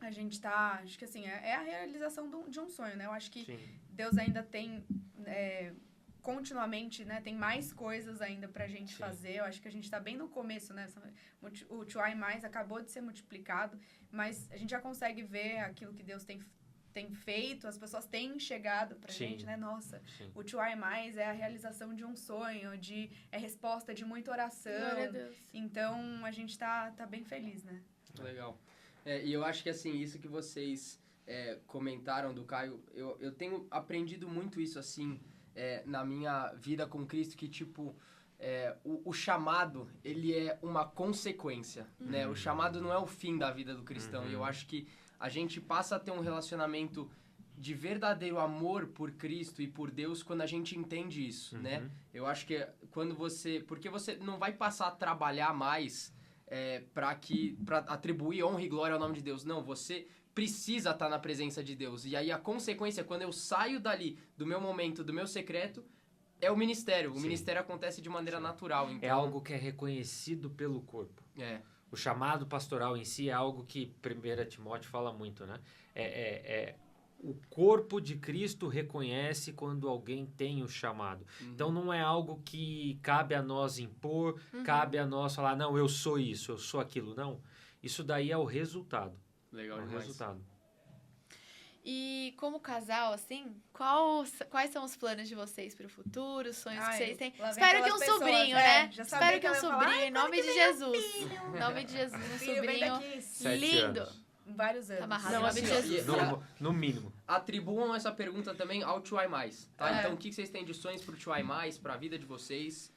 a gente tá... Acho que, assim, é a realização de um sonho, né? Eu acho que Deus ainda tem... continuamente, né? Tem mais coisas ainda pra gente fazer. Eu acho que a gente tá bem no começo, né? O Tchuai Mais acabou de ser multiplicado, mas a gente já consegue ver aquilo que Deus tem tem feito, as pessoas têm chegado pra Sim. gente, né? Nossa, Sim. o Tio Mais é a realização de um sonho, é resposta de muita oração. Glória a Deus. Então, a gente tá bem feliz, né? Legal. E eu acho que, assim, isso que vocês comentaram do Caio, eu tenho aprendido muito isso, assim, na minha vida com Cristo, que, tipo, o chamado, ele é uma consequência, né? O chamado não é o fim da vida do cristão. E eu acho que a gente passa a ter um relacionamento de verdadeiro amor por Cristo e por Deus quando a gente entende isso, né? Eu acho que quando você... Porque você não vai passar a trabalhar mais para atribuir honra e glória ao nome de Deus. Não, você precisa estar na presença de Deus. E aí a consequência, quando eu saio dali, do meu momento, do meu secreto, é o ministério. O ministério acontece de maneira natural. Então... É algo que é reconhecido pelo corpo. O chamado pastoral em si é algo que 1 Timóteo fala muito, né? O corpo de Cristo reconhece quando alguém tem o chamado. Então não é algo que cabe a nós impor, cabe a nós falar, não, eu sou isso, eu sou aquilo. Não. Isso daí é o resultado. Legal, é o resultado. E como casal, assim, quais são os planos de vocês para o futuro, os sonhos que vocês têm? Espero que um sobrinho, né? Espero que um sobrinho, em nome de Jesus. Em nome de Jesus, um sobrinho 7 lindo. anos. Vários anos. Amarrado, Não, em nome de assim, Jesus. No mínimo. Atribuam essa pergunta também ao Tchuai Mais, tá? É. Então, o que vocês têm de sonhos pro Tchuai Mais, pra vida de vocês?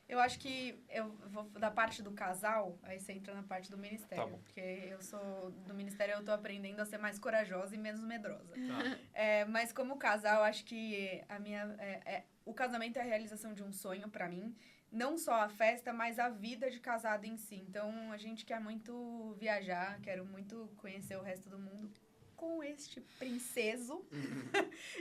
Eu acho que eu vou da parte do casal, aí você entra na parte do ministério. Tá bom. Porque eu sou do ministério, eu tô aprendendo a ser mais corajosa e menos medrosa. Tá. Mas como casal, eu acho que o casamento é a realização de um sonho pra mim. Não só a festa, mas a vida de casado em si. Então, a gente quer muito viajar, quero muito conhecer o resto do mundo com este princeso.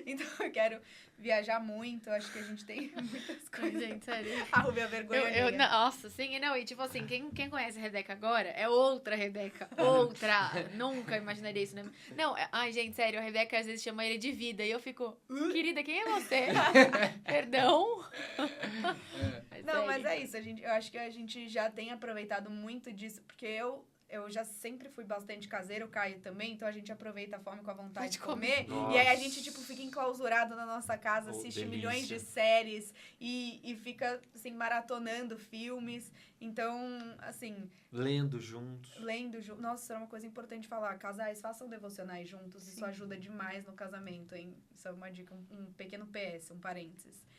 Então, eu quero viajar muito. Acho que a gente tem muitas coisas. Gente, sério. A Rubia vergonha alheia. Nossa, sim, não, e tipo assim, quem conhece a Rebeca agora é outra Rebeca, outra, nunca imaginaria isso, né? Não, ai gente, sério, a Rebeca às vezes chama ele de vida e eu fico, querida, quem é você? Perdão? Não, mas é isso, eu acho que a gente já tem aproveitado muito disso, porque eu já sempre fui bastante caseira, o Caio também, então a gente aproveita a fome com a vontade de comer. Nossa. E aí a gente, tipo, fica enclausurado na nossa casa, assiste delícia. milhões de séries e fica, assim, maratonando filmes. Então, assim... Lendo juntos. Nossa, isso era uma coisa importante falar. Casais, façam devocionais juntos, isso ajuda demais no casamento, hein? Isso é uma dica, um pequeno PS, um parênteses.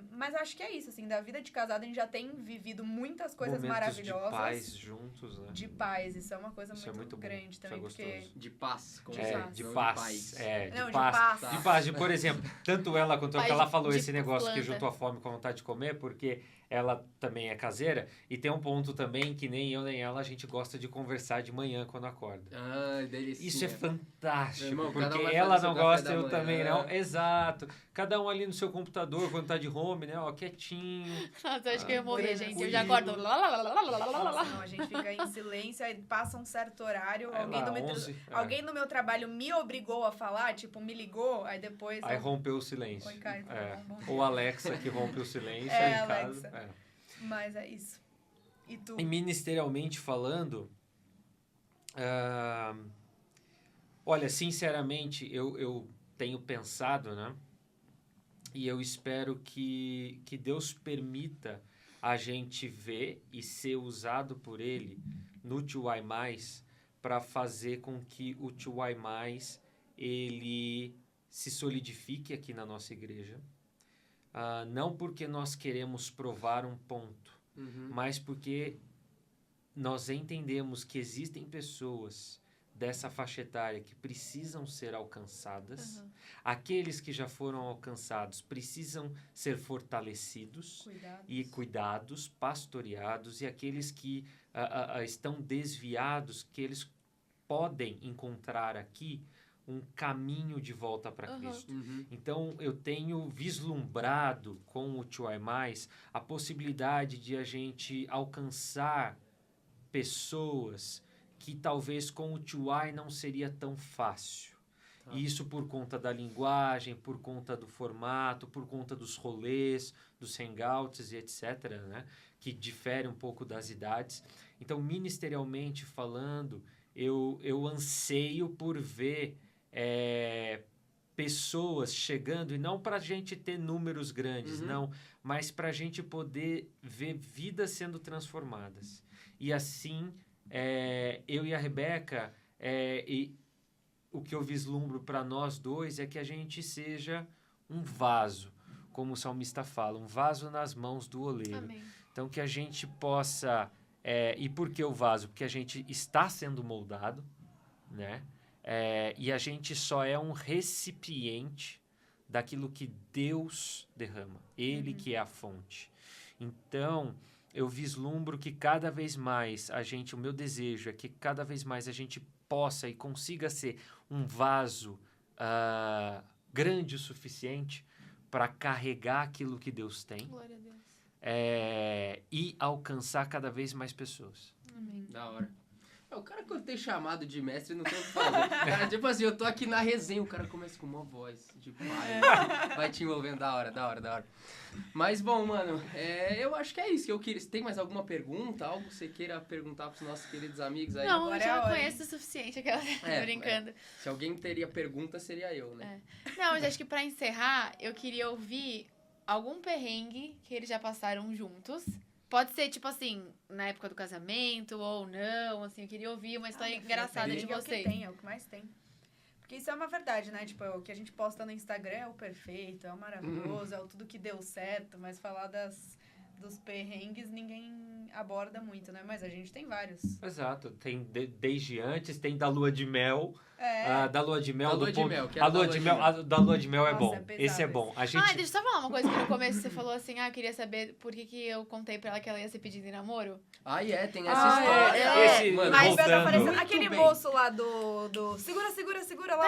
Mas eu acho que é isso, assim, da vida de casado a gente já tem vivido muitas coisas Momentos maravilhosas. de paz juntos, né? De paz, isso é uma coisa Isso é muito muito bom, grande isso também, é porque... gostoso. De paz. Como De não paz. Não, De de paz. paz. Tá. De paz. Por exemplo, tanto ela quanto Paz ela falou de esse negócio que planta. juntou a fome com a vontade de comer, porque ela também é caseira. E tem um ponto também que nem eu nem ela, a gente gosta de conversar de manhã quando acorda. Ah, delícia. Isso é fantástico, Meu irmão, cada um porque vai ela fazer não seu café gosta, da eu manhã. também não. Exato. Cada um ali no seu computador, quando tá de home, né? Ó, quietinho. Nossa, eu acho que eu ia morrer, gente. Eu tranquilo. já acordo. Nossa, não, a gente fica em silêncio, aí passa um certo horário, Aí lá, 11, alguém no meu trabalho me obrigou a falar, tipo, me ligou, aí depois... Aí rompeu o silêncio. Oi, Caio, tudo bom? Bom dia. Ou Alexa que rompe o silêncio É, em Alexa. casa. Mas é isso. E tu? E ministerialmente falando, olha, sinceramente, eu tenho pensado, né? E eu espero que Deus permita a gente ver e ser usado por Ele no Tchuai Mais para fazer com que o Tchuai Mais ele se solidifique aqui na nossa igreja. Não porque nós queremos provar um ponto, mas porque nós entendemos que existem pessoas dessa faixa etária que precisam ser alcançadas. Aqueles que já foram alcançados precisam ser fortalecidos e cuidados, pastoreados, e aqueles que estão desviados, que eles podem encontrar aqui um caminho de volta para Cristo. Então, eu tenho vislumbrado com o Tchuai Mais a possibilidade de a gente alcançar pessoas que talvez com o Tchuai não seria tão fácil. E isso por conta da linguagem, por conta do formato, por conta dos rolês, dos hangouts e etc., né? Que difere um pouco das idades. Então, ministerialmente falando, eu anseio por ver pessoas chegando, e não para a gente ter números grandes, não, mas para a gente poder ver vidas sendo transformadas. E assim, eu e a Rebeca, o que eu vislumbro para nós dois é que a gente seja um vaso, como o salmista fala, um vaso nas mãos do oleiro. Amém. Então, que a gente possa... e por que o vaso? Porque a gente está sendo moldado, né? E a gente só é um recipiente daquilo que Deus derrama. Ele que é a fonte. Então, eu vislumbro que cada vez mais o meu desejo é que cada vez mais a gente possa e consiga ser um vaso grande o suficiente para carregar aquilo que Deus tem. Glória a Deus. E alcançar cada vez mais pessoas. Amém. Da hora. O cara que eu tenho chamado de mestre não tem o que fazer. Cara, tipo assim, eu tô aqui na resenha, o cara começa com uma voz de pai, vai te envolvendo, da hora. Mas, bom, mano, eu acho que é isso que eu queria. Tem mais alguma pergunta? Algo que você queira perguntar pros nossos queridos amigos aí? Não, Agora eu é a já hora, conheço o suficiente, aquela brincando. Se alguém teria pergunta, seria eu, né? Não, mas acho que pra encerrar, eu queria ouvir algum perrengue que eles já passaram juntos. Pode ser, tipo assim, na época do casamento ou não, assim, eu queria ouvir uma história engraçada de vocês. É o que mais tem. Porque isso é uma verdade, né? Tipo, o que a gente posta no Instagram é o perfeito, é o maravilhoso, é o tudo que deu certo, mas falar dos perrengues ninguém aborda muito, né? Mas a gente tem vários. Exato. Tem desde antes, tem da lua de mel. Da lua de mel. Da lua de mel, que é a lua de mel. A da lua de mel é Nossa, bom. é pesado Esse é esse. bom. A gente... Deixa eu só falar uma coisa que no começo você falou assim, eu queria saber por que eu contei pra ela que ela ia ser pedida em namoro. Tem essa história. Esse, Mano, Mas voltando. tá parecendo Muito aquele bem. moço lá do... Segura lá.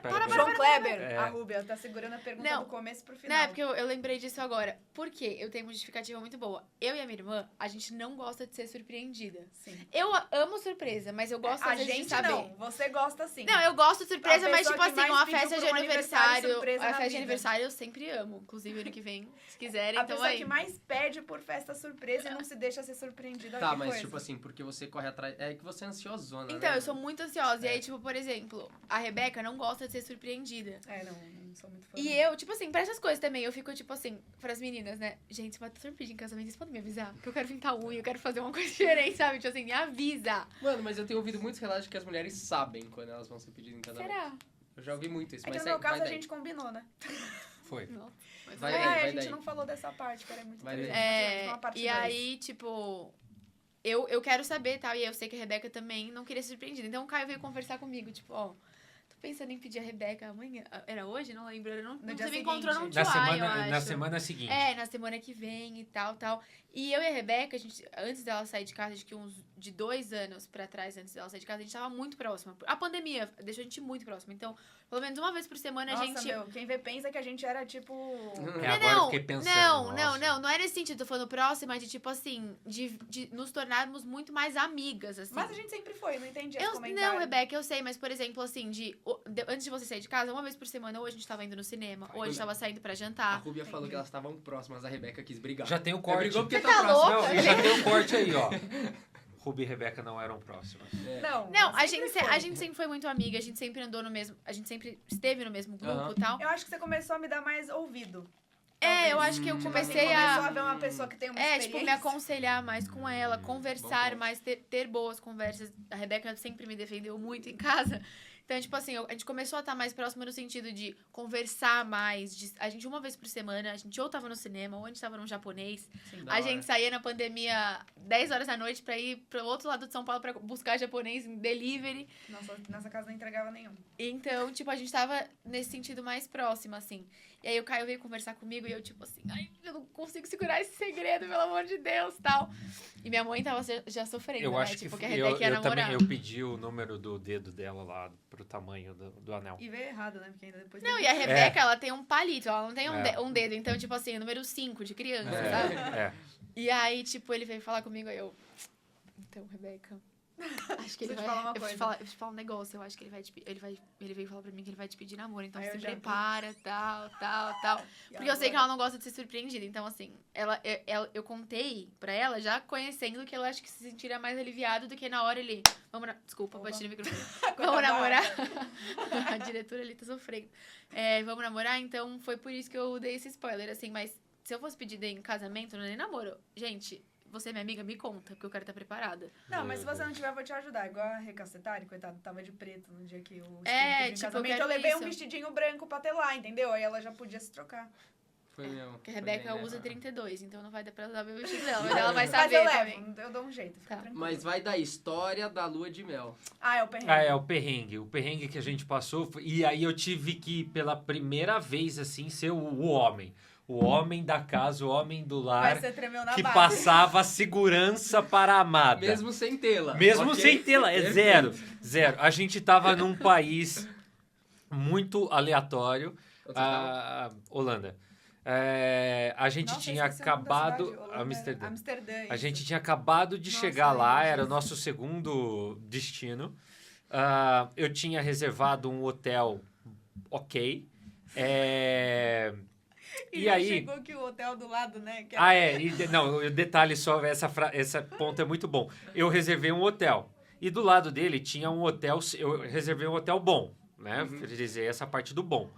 Pera. João Kleber. A Rúbia tá segurando a pergunta Não. do começo pro final. Não, é porque eu lembrei disso agora. Por quê? Eu tenho uma justificativa muito boa. Eu e a minha irmã, a gente não gosta de ser surpreendida. Sim. Eu amo surpresa, mas eu gosto A às vezes gente de saber. não, você gosta sim. Não, eu gosto de surpresa, A mas pessoa tipo que assim, mais uma pediu festa por de um aniversário aniversário. surpresa A na festa de vida. aniversário eu sempre amo. Inclusive ano que vem, se quiserem, A então pessoa aí. que mais pede por festa surpresa e não se deixa ser surpreendida. Tá, que mas coisa. tipo assim, porque você corre atrás. É que você é ansiosona, Então, né? eu sou muito ansiosa. E aí, É. tipo, por exemplo, a Rebeca não gosta de ser surpreendida. Não sou muito fã. E eu, tipo assim, pra essas coisas também, eu fico, tipo assim, pras meninas, né? Gente, se vai ter surpresa em casamento, vocês podem me avisar? Que eu quero pintar unha, eu quero fazer uma coisa diferente, sabe? Tipo assim, me avisa. Mano, mas eu tenho ouvido muitos relatos de que as mulheres sabem quando elas vão ser pedidas em casamento. Será? Eu já ouvi muito isso, É que mas no meu caso vai a daí. gente combinou, né? Foi. Não. Mas Vai é. daí, a vai gente daí. não falou dessa parte, que era muito Vai daí. interessante. Uma parte E dois. aí, tipo, eu quero saber, tal, e eu sei que a Rebeca também não queria ser surpreendida. Então o Caio veio conversar comigo, tipo, ó, tô pensando em pedir a Rebeca amanhã. Era hoje? Não lembro. No dia Você me seguinte. encontrou num Na Tchuai, eu semana acho. seguinte. Na semana que vem e tal. E eu e a Rebeca, a gente, antes dela sair de casa, acho que de 2 anos pra trás, antes dela sair de casa, a gente tava muito próxima. A pandemia deixou a gente muito próxima. Então, pelo menos uma vez por semana, Nossa, a gente... meu, quem vê pensa que a gente era tipo... Agora eu fiquei pensando. Não era esse sentido. Tô falando próxima de, tipo assim, de nos tornarmos muito mais amigas, assim. Mas a gente sempre foi, não entendi esse comentário. Não, Rebeca, eu sei, mas, por exemplo, assim, antes de você sair de casa, uma vez por semana, ou a gente tava indo no cinema, ou a gente tava saindo pra A jantar. Rúbia falou que elas estavam próximas, a Rebeca quis brigar. Já tem o corte. Brigou porque Você tá tá próxima. louca? Não, já tem o corte aí, ó. Ruby e Rebeca não eram próximas. Não, a sempre gente sempre foi muito amiga, a gente sempre andou no mesmo... A gente sempre esteve no mesmo grupo e tal. Eu acho que você começou a me dar mais ouvido. Eu acho que eu Tipo comecei assim, começou a a... ver uma pessoa que tem uma experiência. tipo, me aconselhar mais com ela, conversar ponto. mais, ter boas conversas. A Rebeca sempre me defendeu muito em casa. Então, tipo assim, a gente começou a estar mais próximo no sentido de conversar mais. A gente, uma vez por semana, a gente ou tava no cinema, ou a gente tava num japonês. Sim. Da A hora. gente saía na pandemia 10 horas da noite pra ir pro outro lado de São Paulo pra buscar japonês em delivery. Nossa casa não entregava nenhum. Então, tipo, a gente tava nesse sentido mais próximo, assim. E aí o Caio veio conversar comigo e eu, tipo assim, ai, eu não consigo segurar esse segredo, pelo amor de Deus, tal. E minha mãe tava já sofrendo, Eu né? acho Tipo, que a Rebeca ia eu também namorar. pedi o número do dedo dela lá pro tamanho do anel. E veio errado, né? Porque ainda depois... Não, e a Rebeca, ela tem um palito, ela não tem É. um dedo. Então, tipo assim, número 5 de criança, sabe? É. E aí, tipo, ele veio falar comigo, aí eu... Então, Rebeca, Acho que ele Preciso te vai. falar uma Eu preciso coisa. te falar um negócio. Eu acho que ele veio falar pra mim que ele vai te pedir namoro. Então Aí eu se já vi. prepara, tal. Porque eu sei que ela não gosta de ser surpreendida. Então, assim, eu contei pra ela já conhecendo que ela acho que se sentiria mais aliviado do que na hora ele. Desculpa, Opa. bati no microfone. Coitada Vamos da namorar? Rafa. A diretora ali tá sofrendo. Vamos namorar? Então foi por isso que eu dei esse spoiler, assim. Mas se eu fosse pedir em casamento, não é nem namoro. Gente, você é minha amiga, me conta, porque eu quero estar preparada. Não, mas se você não tiver, eu vou te ajudar. Igual a Recacetari, coitado, tava de preto no dia que o É, em tipo, eu casamento. quero Eu levei isso. um vestidinho branco pra ter lá, entendeu? Aí ela já podia se trocar. Foi mesmo. Porque a foi Rebeca bem, né? usa 32, então não vai dar pra usar meu vestido dela. Mas ela vai Mas saber eu também. levo, eu dou um jeito, fica Tá. tranquilo. Mas vai da história da lua de mel. Ah, é o perrengue. Ah, é o perrengue. O perrengue que a gente passou. E aí eu tive que, pela primeira vez, assim, ser o homem. O homem da casa, o homem do Vai lar, ser tremeu na que base. passava segurança para a amada. Mesmo sem tê-la. Mesmo ok? sem tê-la, é Perfeito. zero. Zero. A gente tava num país muito aleatório, Onde você tava? a Holanda. A gente Nossa, tinha eu esqueci o nome da acabado... cidade, Holanda, Amsterdã. Amsterdã, A isso. gente tinha acabado de Nossa, chegar lá, lembro era o disso. nosso segundo destino. Eu tinha reservado um hotel ok. E E já aí... chegou que o hotel do lado, né? Que Não, o detalhe só, essa ponto é muito bom. Eu reservei um hotel. E do lado dele tinha um hotel, eu reservei um hotel bom, né? Frisei essa parte do bom.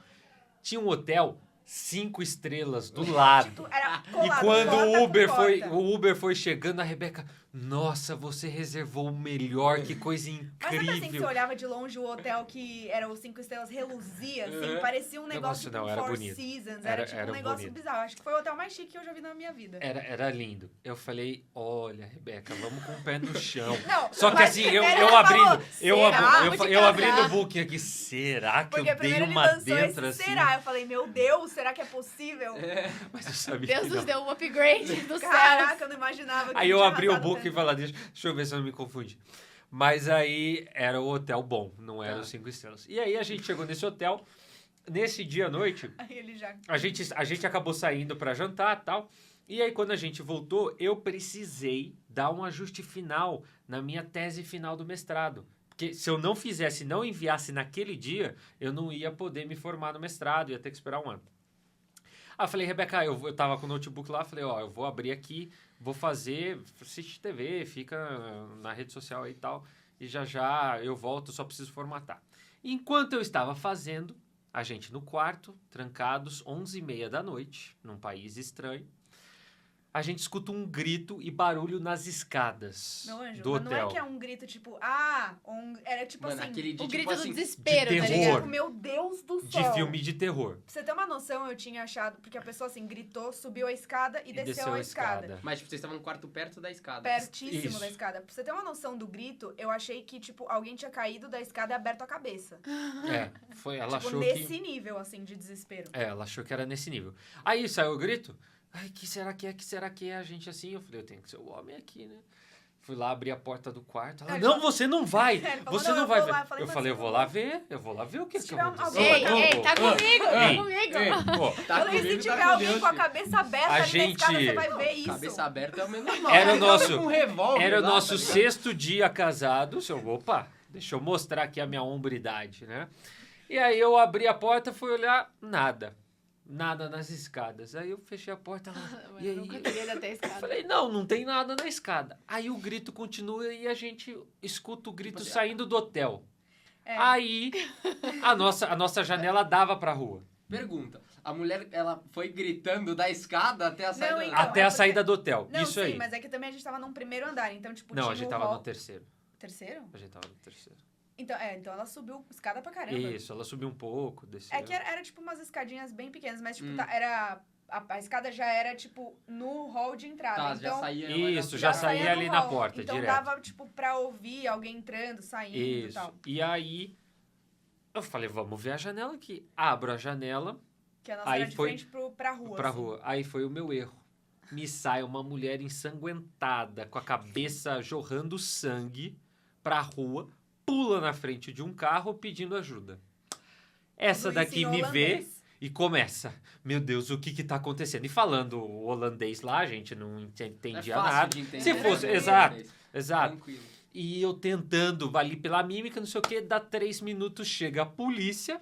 Tinha um hotel 5 estrelas do lado. Era E colado, quando porta o Uber com foi, porta. o Uber foi chegando, a Rebeca, nossa, você reservou o melhor, que coisa Mas sabe assim que você incrível. olhava de longe o hotel que era os 5 estrelas reluzia, assim, parecia um negócio não, tipo era Four bonito. Seasons, Era- era tipo era um negócio bonito. bizarro. Acho que foi o hotel mais chique que eu já vi na minha vida. Era lindo. Eu falei, olha, Rebeca, vamos com o pé no chão. Não, Só que mas assim, primeiro eu ele abrindo, falou, "Será? eu abrindo o booking aqui, será que Porque eu dei primeiro ele uma lançou dentro esse assim? será. Eu falei, meu Deus, será que é possível? Mas eu sabia Deus que nos não. deu um upgrade do céu. Caraca, eu não imaginava que Aí eu tinha abri o arrasado book e tanto. falei, deixa eu ver se eu não me confundi. Mas aí era o hotel bom, não era Tá. os 5 estrelas. E aí a gente chegou nesse hotel, nesse dia à noite, Aí ele já... a gente acabou saindo pra jantar e tal. E aí quando a gente voltou, eu precisei dar um ajuste final na minha tese final do mestrado. Porque se eu não fizesse, não enviasse naquele dia, eu não ia poder me formar no mestrado, ia ter que esperar um ano. Aí eu falei, Rebeca, eu tava com o notebook lá, falei, ó, eu vou abrir aqui, vou fazer, assiste TV, fica na rede social aí e tal, e já eu volto, só preciso formatar. Enquanto eu estava fazendo, a gente no quarto, trancados, 11h30 da noite, num país estranho, a gente escuta um grito e barulho nas escadas Meu anjo, do mas não é hotel. que é um grito tipo, era tipo Mano, assim, aquele dia, O tipo grito assim, do desespero, de tá terror. ligado? tipo, meu Deus do De céu. filme de terror. Pra você ter uma noção, eu tinha achado, porque a pessoa assim, gritou, subiu a escada e desceu a escada. Mas, tipo, vocês estavam no quarto perto da escada. Pertíssimo Isso. da escada. Pra você ter uma noção do grito, eu achei que, tipo, alguém tinha caído da escada e aberto a cabeça. Ela tipo, achou nesse que... nível, assim, de desespero. Ela achou que era nesse nível. Aí saiu o grito. Ai, que será que é? Que será que é? A gente assim, eu falei, eu tenho que ser o homem aqui, né? Fui lá abrir a porta do quarto. Ela, Ele não, falou- você não vai. Ele falou, Você "Não, não eu vai vou ver. lá." Eu falei, Eu "Mas falei, eu eu vou vou lá lá." ver. Eu vou lá ver o que Se que tiver aconteceu. alguém- Ei, tá comigo, tá Ei. comigo. Ei. Pô, Tá Eu falei, se comigo, tiver tá com alguém Deus, com a filho. cabeça aberta A ali na escada, gente- você vai ver isso. Cabeça aberta é o menos mal. Era o Aí nosso- tava com um revólver era o lá, nosso tá ligado? sexto dia casados. Eu, opa, deixa eu mostrar aqui a minha hombridade, né? E aí eu abri a porta, fui olhar, nada. Nada nas escadas. Aí eu fechei a porta lá. E Eu aí, nunca teria ido até a escada. falei, não tem nada na escada. Aí o grito continua e a gente escuta o grito Tipo assim, saindo do hotel. É. Aí a nossa janela dava pra rua. Pergunta. A mulher, ela foi gritando da escada até a saída Não, da- então, Até é a porque- saída do hotel. Não, Isso sim, aí. mas é que também a gente tava num primeiro andar, então, tipo, Não, tinha a gente o tava hall- no terceiro. Terceiro? A gente tava no terceiro. Então ela subiu escada pra caramba. Isso, ela subiu um pouco, desceu. É que era, tipo umas escadinhas bem pequenas, mas tipo, Hum. era a escada já era tipo no hall de entrada. Tá, então já saía... Isso, já saía no ali na hall. porta, então direto. dava tipo pra ouvir alguém entrando, saindo e Isso. tal. E aí eu falei, vamos ver a janela aqui. Abro a janela Que a nossa Aí era de foi frente pra rua. pra assim. rua. Aí foi o meu erro. Me sai uma mulher ensanguentada, com a cabeça jorrando sangue pra rua, pula na frente de um carro pedindo ajuda. Essa Tudo daqui isso em me vê holandês. e começa. Meu Deus, o que tá acontecendo? E falando o holandês lá, a gente não entendia É fácil nada. de entender, Se né? fosse, É exato, holandês. exato. Tranquilo. E eu tentando ali pela mímica, não sei o que, dá 3 minutos, chega a polícia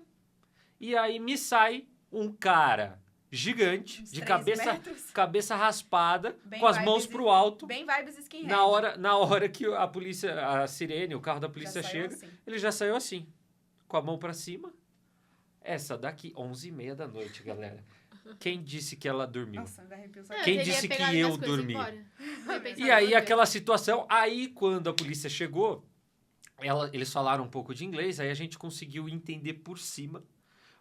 e aí me sai um cara gigante, Uns de 3 metros. cabeça raspada, Bem com as vibes mãos pro alto. Bem vibes skinhead. Na hora que a polícia, a sirene, o carro da polícia Já saiu chega, assim. ele já saiu assim, com a mão pra cima. Essa daqui, 11h30 da noite, galera. Quem disse que ela dormiu? Nossa, me arrepio só Não, de- Quem ele ia disse pegar que eu minhas coisas e ir dormi? embora. Não ia pensar E aí, duas aquela situação, aí quando a polícia chegou, eles falaram um pouco de inglês, aí a gente conseguiu entender por cima.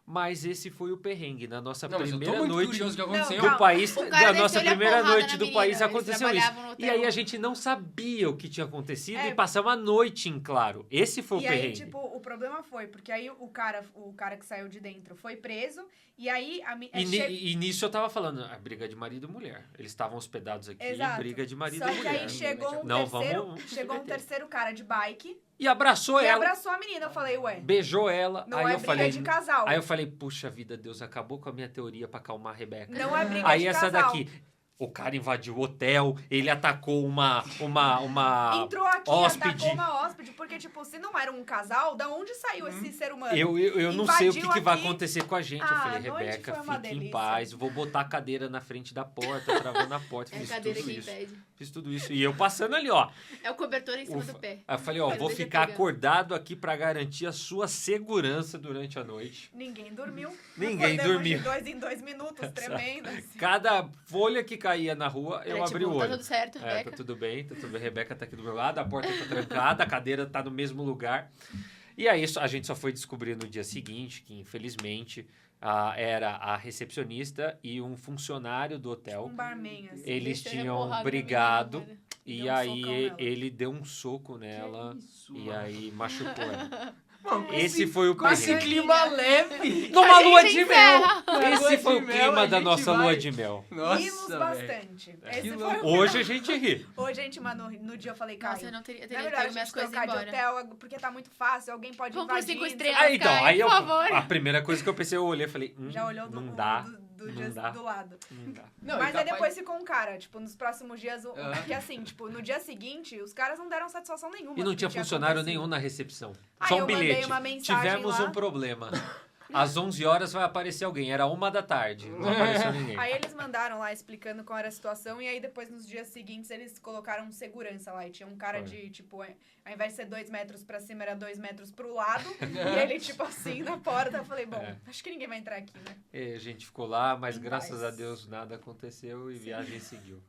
Mas esse foi o perrengue. Na nossa Não, mas eu tô primeira muito noite curioso o que aconteceu. Não, do país, O cara da nossa desceu-lhe a primeira porrada noite na do menina, país eles aconteceu isso. trabalhavam no E hotel. aí a gente não sabia o que tinha acontecido É. e passamos a noite em claro. Esse foi o E aí, perrengue. tipo, o problema foi, porque aí o cara que saiu de dentro foi preso, e aí E nisso eu tava falando, a briga de marido e mulher. Eles estavam hospedados aqui, Exato. briga de marido Só e que mulher. aí chegou um Não, terceiro, vamos chegou um submeter. terceiro cara de bike E abraçou e ela, abraçou a menina. Eu falei, ué, beijou ela. não aí é eu briga falei, de casal. aí eu falei, puxa vida, Deus acabou com a minha teoria pra acalmar a Rebeca. Não é briga Aí de essa casal. daqui, o cara invadiu o hotel, ele atacou uma Entrou aqui, hóspede. atacou uma hóspede, porque, tipo, se não era um casal, da onde saiu esse ser humano? Eu não sei o que Invadiu vai aqui. acontecer com a gente. Eu Ah, falei, a noite Rebeca, foi uma fique em delícia. paz. Vou botar a cadeira na frente da porta, travando a porta. É a Fiz cadeira tudo que isso. impede. Fiz tudo isso. E eu passando ali, ó. É o cobertor em cima Ufa. do pé. Aí eu falei, ó, Mas vou deixa ficar pegando. acordado aqui pra garantir a sua segurança durante a noite. Ninguém dormiu. Ninguém Acordamos dormiu. de 2 em 2 minutos, tremendo. Assim. Cada folha que caía na rua, eu Era abri tipo, o olho. Tá tudo certo, Tá Rebeca? tudo bem, tá tudo bem. Rebeca tá aqui do meu lado, a porta tá trancada, a cadeira tá no mesmo lugar. E aí a gente só foi descobrir no dia seguinte que, infelizmente, era a recepcionista e um funcionário do hotel. Um barman, assim. Eles Deixa ele tinham porrada na brigado menina, e Deu um aí socão nela. ele deu um soco nela isso, e mano? aí machucou ela. Mano, Esse foi o com esse perrengue. clima leve. Numa A lua gente de mel! encerra. Esse Lua foi de o mel, clima a da gente nossa vai- lua de mel. Rimos velho. bastante. Esse Que foi louco. o Hoje a gente ri. Hoje a gente, mano, no dia eu falei, Caio, Nossa, eu não teria, eu na teria verdade, pego a minhas gente coisas e ir trocar de embora. hotel, porque tá muito fácil, alguém pode Vamos por invadir. 5 não sei o estrelas. quê. Aí então, Caio, aí por favor. a primeira coisa que eu pensei, eu olhei e falei, Já olhou do, não dá, do não dia dá. do lado. não dá. Não, Mas e aí capaz- depois ficou um cara, tipo, nos próximos dias, Ah. porque assim, tipo, no dia seguinte, os caras não deram satisfação nenhuma. E não do que tinha funcionário acontecido. nenhum na recepção. Aí Só um eu mandei bilhete. uma mensagem Tivemos lá. um problema. Às 11 horas vai aparecer alguém. Era 1h da tarde. Não apareceu ninguém. Aí eles mandaram lá explicando qual era a situação, e aí depois nos dias seguintes eles colocaram segurança lá. E tinha um cara Foi. de, tipo, ao invés de ser 2 metros pra cima, era 2 metros pro lado. E ele, tipo assim, na porta. Eu falei, bom, É. acho que ninguém vai entrar aqui, né? E a gente ficou lá, mas Em graças paz. a Deus nada aconteceu e viagem seguiu.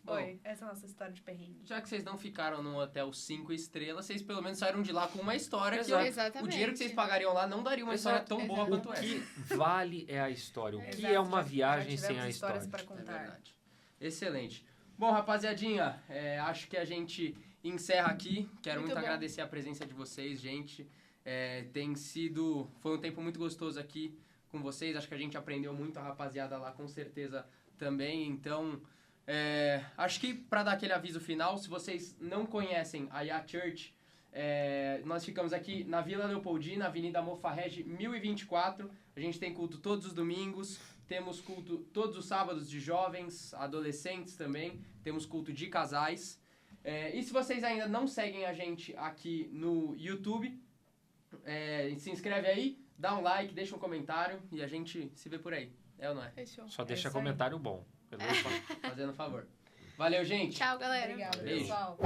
Foi. Essa é a nossa história de perrengue. Já que vocês não ficaram num hotel 5 estrelas, vocês pelo menos saíram de lá com uma história que Exatamente. o dinheiro que vocês pagariam lá não daria uma história tão boa Exato. quanto O essa. que vale é a história. O que Exato, é uma já viagem tivemos sem a histórias história? pra É contar. verdade. Excelente. Bom, rapaziadinha, acho que a gente encerra aqui. Quero Muito muito bom. agradecer a presença de vocês, gente. Foi um tempo muito gostoso aqui com vocês. Acho que a gente aprendeu muito, a rapaziada lá com certeza também. Então, acho que para dar aquele aviso final, se vocês não conhecem a Ya Church, nós ficamos aqui na Vila Leopoldina, Avenida Mofarrege 1024. A gente tem culto todos os domingos. Temos culto todos os sábados de jovens, adolescentes também. Temos culto de casais. E se vocês ainda não seguem a gente aqui no YouTube, se inscreve aí, dá um like, deixa um comentário e a gente se vê por aí. É ou não é? Fechou. Só deixa isso aí. comentário bom. Beleza? Fazendo favor. Valeu, gente. Tchau, galera. Obrigada, Beijo. pessoal.